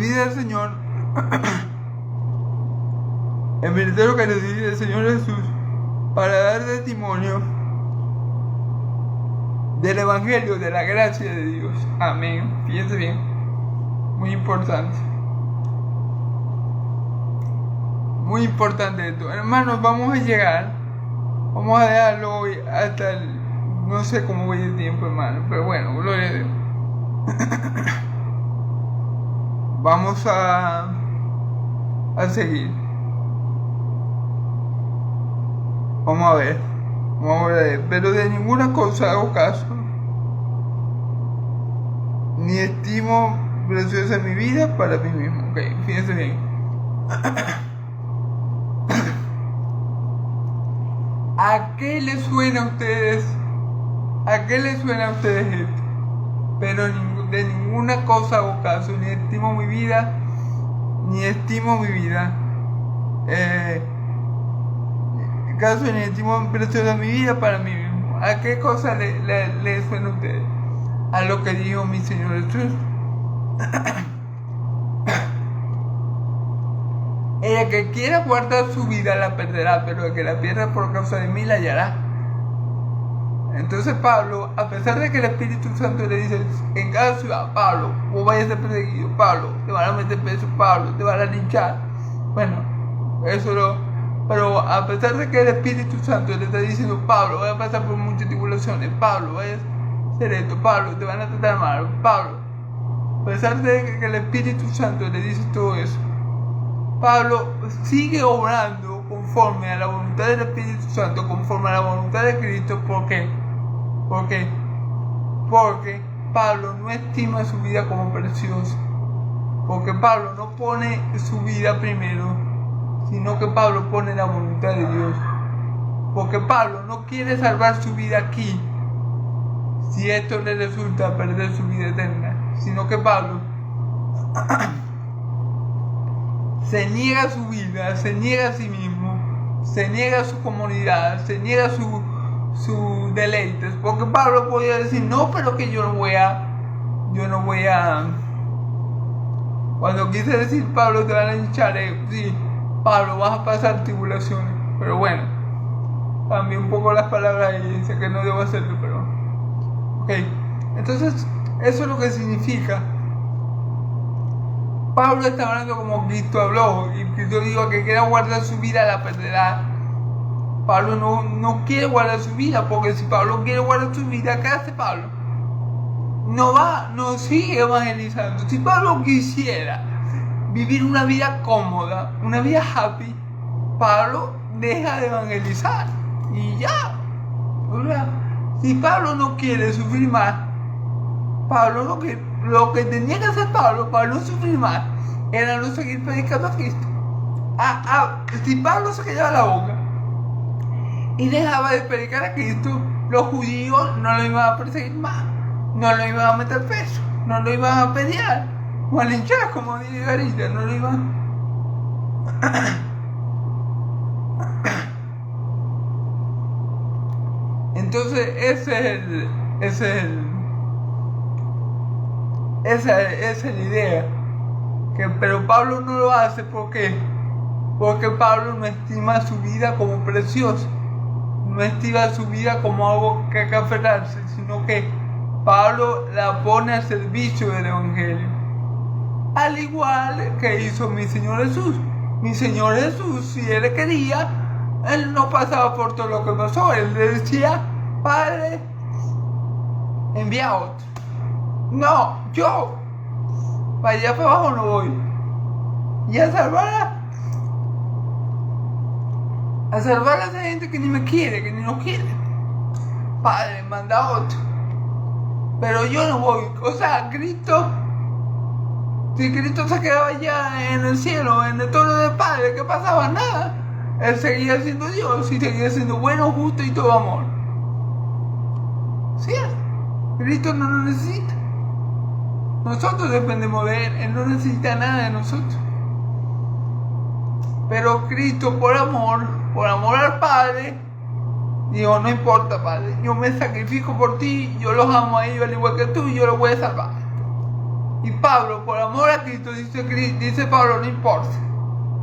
del Señor, el ministerio que recibí del Señor Jesús, para dar testimonio del Evangelio de la gracia de Dios. Amén. Fíjense bien, muy importante. Muy importante esto. Hermanos, vamos a dejarlo hoy hasta no sé cómo voy de tiempo, hermano, pero bueno, gloria a Dios. Vamos a seguir. Vamos a ver, pero de ninguna cosa hago caso, ni estimo preciosa mi vida para mí mismo. Ok, fíjense bien. ¿A qué les suena a ustedes? Esto? Pero de ninguna cosa hago caso, ni estimo mi vida. Ni estimo preciosa mi vida para mí mismo. ¿A qué cosa le suena a ustedes? A lo que dijo mi Señor Jesús. El que quiera guardar su vida la perderá, pero el que la pierda por causa de mí la hallará. Entonces Pablo, a pesar de que el Espíritu Santo le dice en cada ciudad, Pablo, vos vayas a ser perseguido, Pablo, te van a meter preso, Pablo, te van a linchar. Bueno, pero a pesar de que el Espíritu Santo le está diciendo, Pablo, voy a pasar por muchas tribulaciones, Pablo, vayas a hacer esto, Pablo, te van a tratar mal, Pablo. A pesar de que el Espíritu Santo le dice todo eso, Pablo sigue obrando conforme a la voluntad del Espíritu Santo, conforme a la voluntad de Cristo. ¿Por qué? Porque Pablo no estima su vida como preciosa. Porque Pablo no pone su vida primero, sino que Pablo pone la voluntad de Dios. Porque Pablo no quiere salvar su vida aquí, si esto le resulta perder su vida eterna, sino que Pablo se niega a su vida, se niega a sí mismo, se niega a su comunidad, se niega a sus deleites, porque Pablo podía decir, no, pero que yo no voy a, cuando quise decir, Pablo, te van a echar, sí, Pablo, vas a pasar tribulaciones, pero bueno, cambié un poco las palabras y dice que no debo hacerlo, pero, ok, entonces, eso es lo que significa. Pablo está hablando como Cristo habló, y Cristo dijo que quiera guardar su vida la perderá. Pablo no quiere guardar su vida, porque si Pablo quiere guardar su vida, ¿qué hace Pablo? No sigue evangelizando. Si Pablo quisiera vivir una vida cómoda, una vida happy, Pablo deja de evangelizar y ya. Si Pablo no quiere sufrir más, Pablo lo que tenía que hacer Pablo para no sufrir más era no seguir predicando a Cristo. Si Pablo se callaba la boca y dejaba de predicar a Cristo, los judíos no lo iban a perseguir más, no lo iban a meter preso, no lo iban a pelear o a linchar, como dice Garita, no lo iban. Entonces esa es la idea. Pero Pablo no lo hace porque Pablo no estima su vida como preciosa, no estima su vida como algo que hay que aferrarse, sino que Pablo la pone al servicio del Evangelio. Al igual que hizo mi Señor Jesús. Mi Señor Jesús, si Él quería, Él no pasaba por todo lo que pasó. Él le decía, Padre, envía a otro. No, yo para allá para abajo no voy. Y a salvar a esa gente que ni me quiere, que ni nos quiere. Padre, manda a otro. Pero yo no voy. O sea, Cristo, si Cristo se quedaba allá en el cielo, en el trono del Padre, ¿qué pasaba? Nada. Él seguía siendo Dios y seguía siendo bueno, justo y todo amor. ¿Sí? Cristo no lo necesita. Nosotros dependemos de Él no necesita nada de nosotros. Pero Cristo, por amor al Padre, dijo, no importa, Padre, yo me sacrifico por ti, yo los amo a ellos al igual que tú y yo los voy a salvar. Y Pablo, por amor a Cristo, dice Pablo, no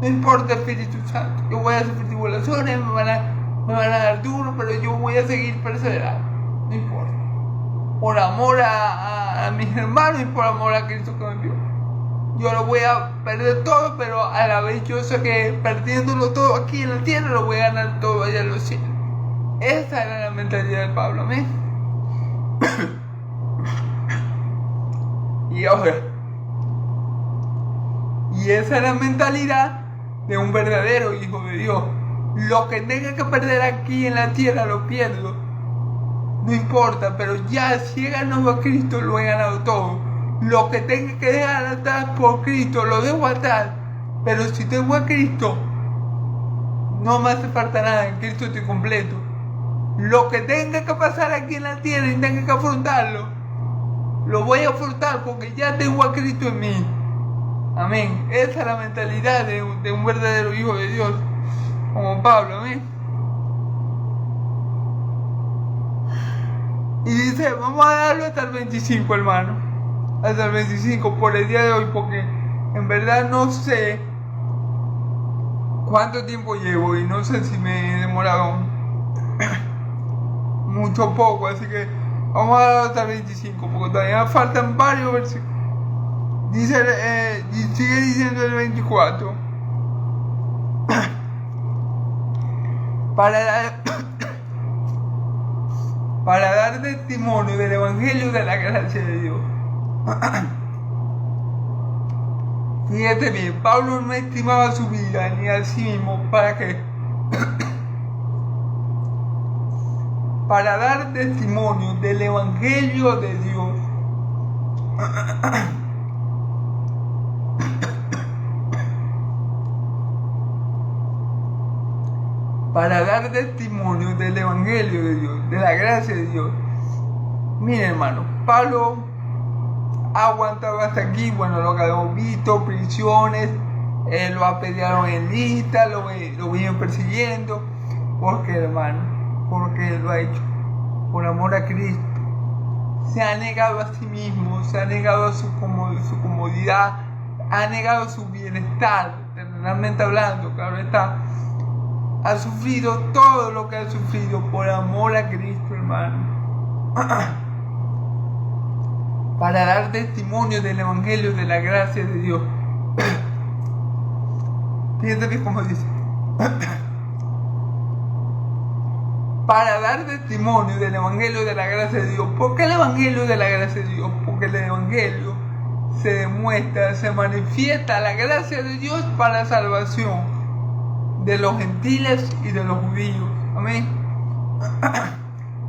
importa Espíritu Santo, yo voy a hacer tribulaciones, me van a dar duro, pero yo voy a seguir perseverando, no importa. Por amor a mis hermanos y por amor a Cristo que me envió. Yo lo voy a perder todo, pero a la vez yo sé que perdiéndolo todo aquí en la tierra, lo voy a ganar todo allá en los cielos. Esa era la mentalidad de Pablo, amén. Y ahora, y esa es la mentalidad de un verdadero hijo de Dios. Lo que tenga que perder aquí en la tierra lo pierdo. No importa, pero ya si he ganado a Cristo lo he ganado todo. Lo que tenga que dejar atrás por Cristo lo dejo atrás. Pero si tengo a Cristo, no me hace falta nada, en Cristo estoy completo. Lo que tenga que pasar aquí en la tierra y tenga que afrontarlo, lo voy a afrontar porque ya tengo a Cristo en mí. Amén. Esa es la mentalidad de un verdadero hijo de Dios, como Pablo, amén. Y dice, vamos a darlo hasta el 25, hermano. Hasta el 25 por el día de hoy, porque en verdad no sé cuánto tiempo llevo y no sé si me he demorado mucho o poco, así que vamos a darlo hasta el 25, porque todavía faltan varios versículos. Dice, sigue diciendo el 24. Para dar testimonio del Evangelio de la gracia de Dios. Fíjate bien, Pablo no estimaba su vida ni a sí mismo. ¿Para qué? Para dar testimonio del Evangelio de Dios. Para dar testimonio del Evangelio de Dios, de la gracia de Dios. Miren, hermano, Pablo ha aguantado hasta aquí. Bueno, lo que hemos visto, prisiones, lo apedrearon en lista, lo vienen persiguiendo. ¿Por qué, hermano? Porque lo ha hecho por amor a Cristo. Se ha negado a sí mismo, se ha negado a su comodidad, ha negado su bienestar, terrenalmente hablando, claro está. Ha sufrido todo lo que ha sufrido por amor a Cristo, hermano. Para dar testimonio del Evangelio de la gracia de Dios. Fíjense cómo dice. Para dar testimonio del Evangelio de la gracia de Dios. ¿Por qué el Evangelio de la gracia de Dios? Porque el Evangelio se demuestra, se manifiesta la gracia de Dios para salvación de los gentiles y de los judíos. Amén.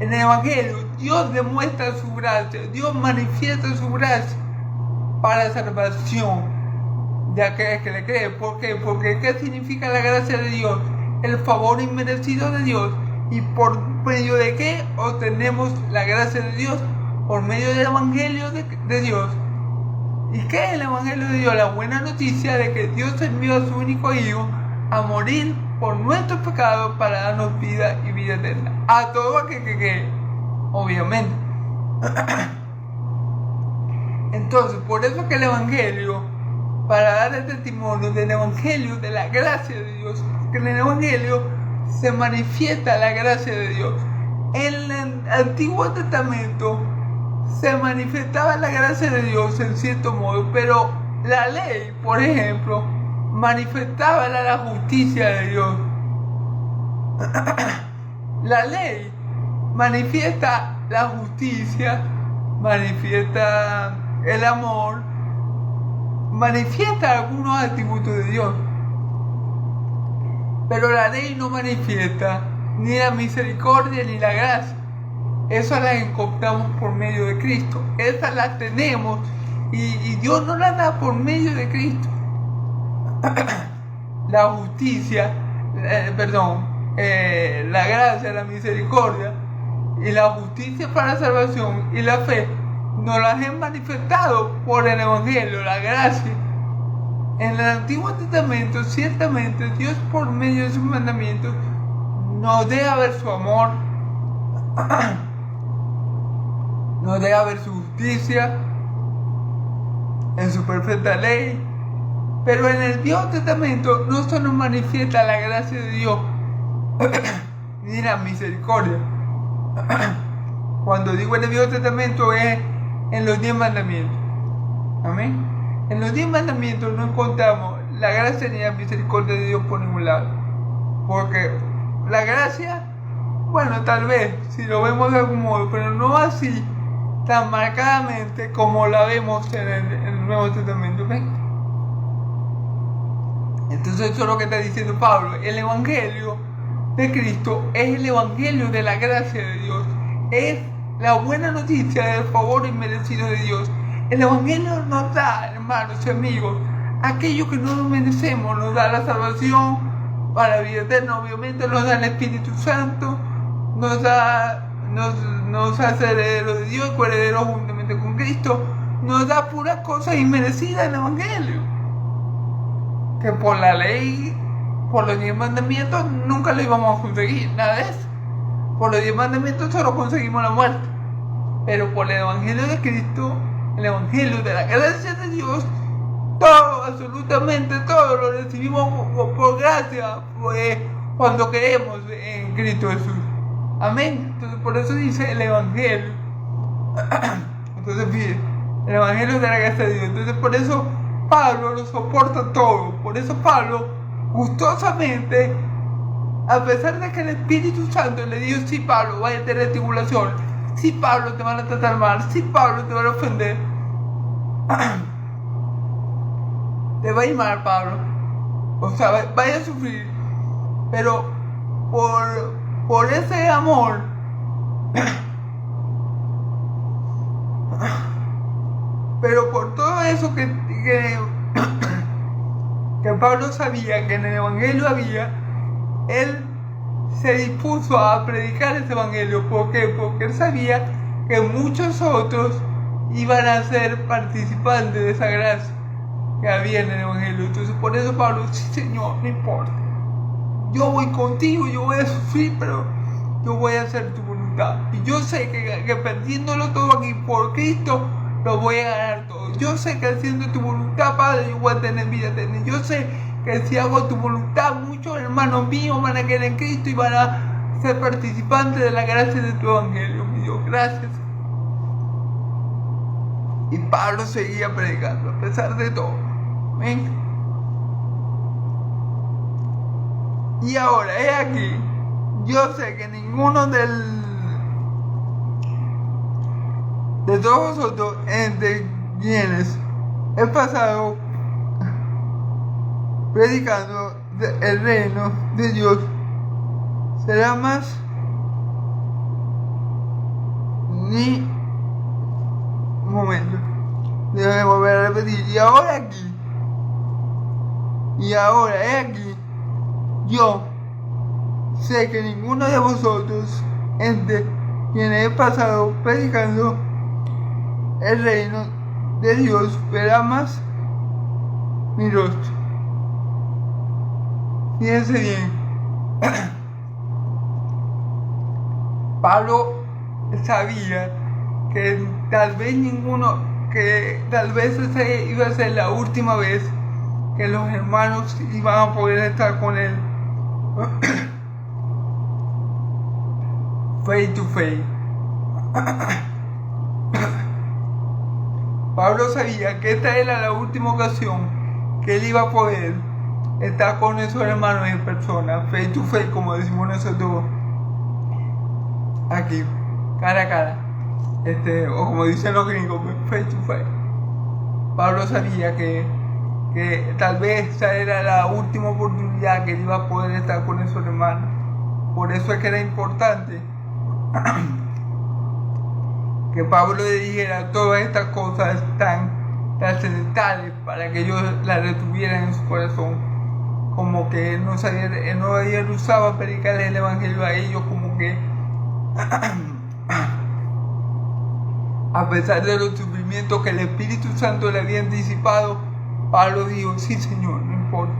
En el Evangelio Dios demuestra su gracia, Dios manifiesta su gracia para salvación de aquellos que le creen. ¿Por qué? Porque ¿qué significa la gracia de Dios? El favor inmerecido de Dios. ¿Y por medio de qué obtenemos la gracia de Dios? Por medio del Evangelio de Dios. ¿Y qué es el Evangelio de Dios? La buena noticia de que Dios envió a su único Hijo a morir por nuestros pecados para darnos vida y vida eterna. A todo aquel que cree, obviamente. Entonces, por eso que el Evangelio, para dar el testimonio del Evangelio, de la gracia de Dios, que en el Evangelio se manifiesta la gracia de Dios. En el Antiguo Testamento se manifestaba la gracia de Dios en cierto modo, pero la ley, por ejemplo, manifestaba la justicia de Dios. La ley manifiesta la justicia, manifiesta el amor, manifiesta algunos atributos de Dios. Pero la ley no manifiesta ni la misericordia ni la gracia. Esas las encontramos por medio de Cristo. Esas las tenemos y Dios nos las da por medio de Cristo. La justicia, la gracia, la misericordia y la justicia para la salvación y la fe nos las han manifestado por el Evangelio, la gracia. En el Antiguo Testamento, ciertamente, Dios por medio de sus mandamientos nos deja ver su amor, nos deja ver su justicia en su perfecta ley. Pero en el Viejo Testamento no solo manifiesta la gracia de Dios ni la misericordia. Cuando digo en el Viejo Testamento es en los 10 mandamientos. Amén. En los 10 mandamientos no encontramos la gracia ni la misericordia de Dios por ningún lado. Porque la gracia, bueno, tal vez, si lo vemos de algún modo, pero no así, tan marcadamente como la vemos en el Nuevo Testamento. ¿Ven? Entonces eso es lo que está diciendo Pablo. El Evangelio de Cristo es el Evangelio de la gracia de Dios. Es la buena noticia del favor inmerecido de Dios. El Evangelio nos da, hermanos y amigos, aquello que no merecemos. Nos da la salvación para la vida eterna, obviamente nos da el Espíritu Santo, nos hace herederos de Dios, coherederos juntamente con Cristo, nos da puras cosas inmerecidas en el Evangelio. Que por la ley, por los 10 mandamientos, nunca lo íbamos a conseguir, nada de eso. Por los 10 mandamientos solo conseguimos la muerte. Pero por el Evangelio de Cristo, el Evangelio de la gracia de Dios, todo, absolutamente todo lo recibimos por gracia, cuando creemos en Cristo Jesús. Amén. Entonces por eso dice el Evangelio. Entonces fíjense, el Evangelio de la gracia de Dios. Entonces por eso Pablo lo soporta todo. Por eso Pablo gustosamente, a pesar de que el Espíritu Santo le dijo: sí, Pablo, vaya a tener tribulación, sí, Pablo, te van a tratar mal, sí, Pablo, te van a ofender, te va a ir mal, Pablo, o sea, vaya a sufrir, pero por ese amor pero por todo eso que Pablo sabía que en el Evangelio había, él se dispuso a predicar ese Evangelio. ¿Por qué? Porque él sabía que muchos otros iban a ser participantes de esa gracia que había en el Evangelio. Entonces por eso Pablo, sí Señor, no importa, yo voy contigo, yo voy a sufrir, pero yo voy a hacer tu voluntad. Y yo sé que perdiéndolo todo aquí por Cristo, lo voy a ganar todo. Yo sé que haciendo tu voluntad, Padre, yo voy a tener vida eterna. Yo sé que si hago tu voluntad, muchos hermanos míos van a quedar en Cristo y van a ser participantes de la gracia de tu Evangelio, mi Dios. Gracias. Y Pablo seguía predicando a pesar de todo. Amén. Y ahora, he aquí, yo sé que ninguno de todos vosotros, entre quienes he pasado predicando el reino de Dios, será más ni un momento. Déjame volver a repetir. Y ahora he aquí, yo sé que ninguno de vosotros, entre quienes he pasado predicando el reino de Dios, verá más mi rostro. Fíjense bien. Pablo sabía que tal vez esa iba a ser la última vez que los hermanos iban a poder estar con él face to face. Pablo sabía que esta era la última ocasión que él iba a poder estar con esos hermanos en persona, face to face, como decimos nosotros aquí, cara a cara, o como dicen los gringos, face to face. Pablo sabía que tal vez esa era la última oportunidad que él iba a poder estar con esos hermanos. Por eso es que era importante que Pablo le dijera todas estas cosas tan trascendentales para que ellos las retuvieran en su corazón. Como que él no usaba predicarle el evangelio a ellos, como que a pesar de los sufrimientos que el Espíritu Santo le había anticipado, Pablo dijo, sí Señor, no importa.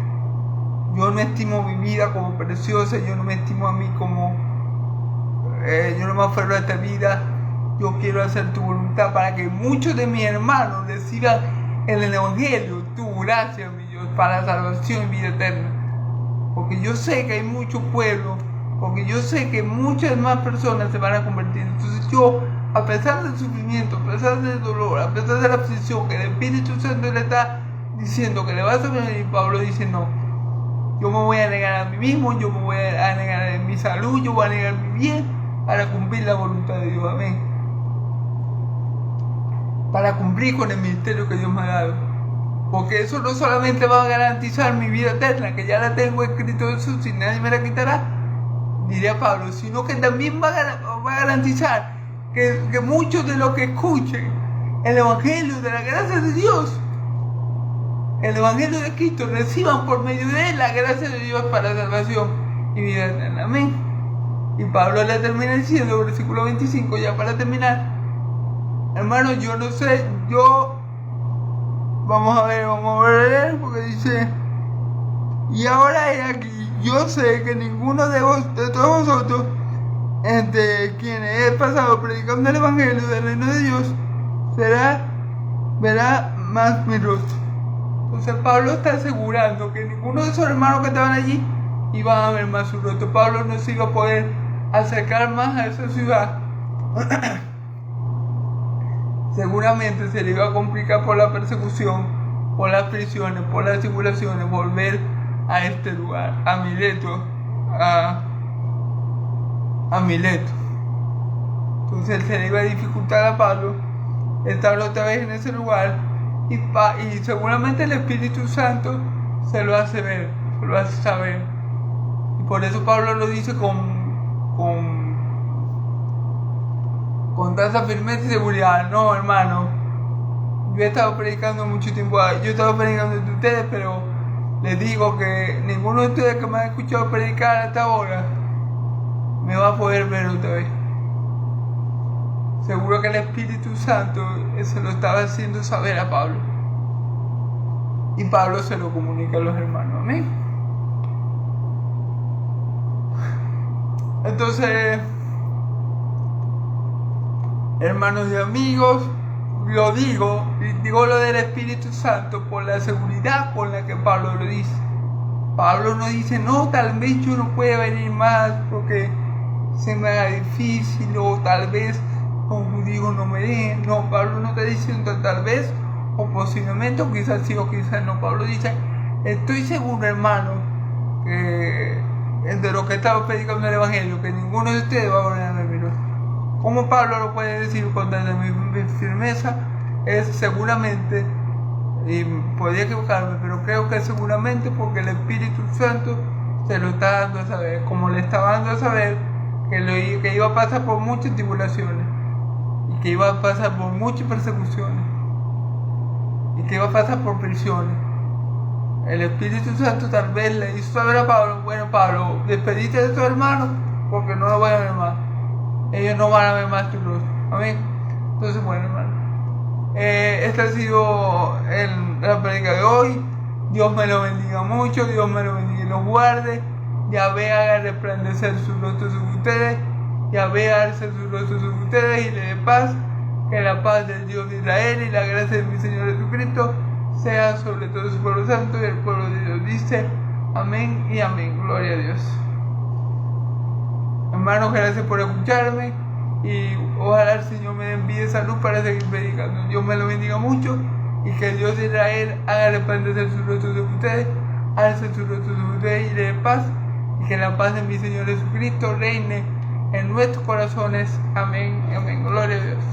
Yo no estimo mi vida como preciosa, yo no me estimo a mí como, yo no me aferro a esta vida. Yo quiero hacer tu voluntad para que muchos de mis hermanos reciban en el Evangelio tu gracia, mi Dios, para salvación y vida eterna. Porque yo sé que hay mucho pueblo, porque yo sé que muchas más personas se van a convertir. Entonces yo, a pesar del sufrimiento, a pesar del dolor, a pesar de la aflicción que el Espíritu Santo le está diciendo que le va a venir, Pablo dice, no, yo me voy a negar a mí mismo, yo me voy a negar en mi salud, yo voy a negar mi bien para cumplir la voluntad de Dios. Amén. Para cumplir con el ministerio que Dios me ha dado. Porque eso no solamente va a garantizar mi vida eterna, que ya la tengo escrito en Jesús y nadie me la quitará, diría Pablo, sino que también va a garantizar que muchos de los que escuchen el Evangelio de la gracia de Dios, el Evangelio de Cristo, reciban por medio de él la gracia de Dios para salvación y vida eterna. Amén. Y Pablo le termina diciendo, versículo 25, ya para terminar, hermano, yo no sé, vamos a ver, porque dice, y ahora he aquí, yo sé que ninguno de todos vosotros, entre quienes he pasado predicando el Evangelio del reino de Dios, verá más mi rostro. Entonces Pablo está asegurando que ninguno de esos hermanos que estaban allí iban a ver más su rostro. Pablo no se iba a poder acercar más a esa ciudad. Seguramente se le iba a complicar por la persecución, por las prisiones, por las tribulaciones, volver a este lugar, a Mileto, a Mileto. Entonces se le iba a dificultar a Pablo estar otra vez en ese lugar y seguramente el Espíritu Santo se lo hace ver, se lo hace saber. Y por eso Pablo lo dice con tanta firmeza y seguridad. No, hermano, yo he estado predicando mucho tiempo, yo he estado predicando entre ustedes, pero les digo que ninguno de ustedes que me ha escuchado predicar hasta ahora me va a poder ver otra vez. Seguro que el Espíritu Santo se lo estaba haciendo saber a Pablo. Y Pablo se lo comunica a los hermanos. Amén. Entonces, hermanos y amigos, digo lo del Espíritu Santo por la seguridad con la que Pablo lo dice. Pablo no dice, no, tal vez yo no pueda venir más porque se me haga difícil, o tal vez como judío no me den. No, Pablo no está diciendo tal vez, o posiblemente, o quizás sí, o quizás no. Pablo dice, estoy seguro, hermano, que de lo que estaba predicando el Evangelio, que ninguno de ustedes va a volver a verme. ¿Cómo Pablo lo puede decir con tanta firmeza? Es seguramente, y podría equivocarme, pero creo que seguramente porque el Espíritu Santo se lo está dando a saber, como le estaba dando a saber que iba a pasar por muchas tribulaciones, y que iba a pasar por muchas persecuciones, y que iba a pasar por prisiones. El Espíritu Santo tal vez le hizo saber a Pablo, bueno, Pablo, despedite de tu hermano porque no lo voy a ver más. Ellos no van a ver más tu rostro. Amén. Entonces, bueno, hermano, esta ha sido la prédica de hoy. Dios me lo bendiga mucho, Dios me lo bendiga y los guarde. Yahvé haga resplandecer su rostro sobre ustedes, Yahvé alce su rostro sobre ustedes y le dé paz. Que la paz del Dios de Israel y la gracia de mi Señor Jesucristo sea sobre todo su pueblo santo, y el pueblo de Dios dice amén y amén. Gloria a Dios. Hermanos, gracias por escucharme, y ojalá el Señor me envíe salud para seguir predicando. Dios me lo bendiga mucho, y que el Dios de Israel haga resplandecer su rostro sobre ustedes, alce su rostro sobre ustedes y le dé paz, y que la paz de mi Señor Jesucristo reine en nuestros corazones. Amén y amén. Gloria a Dios.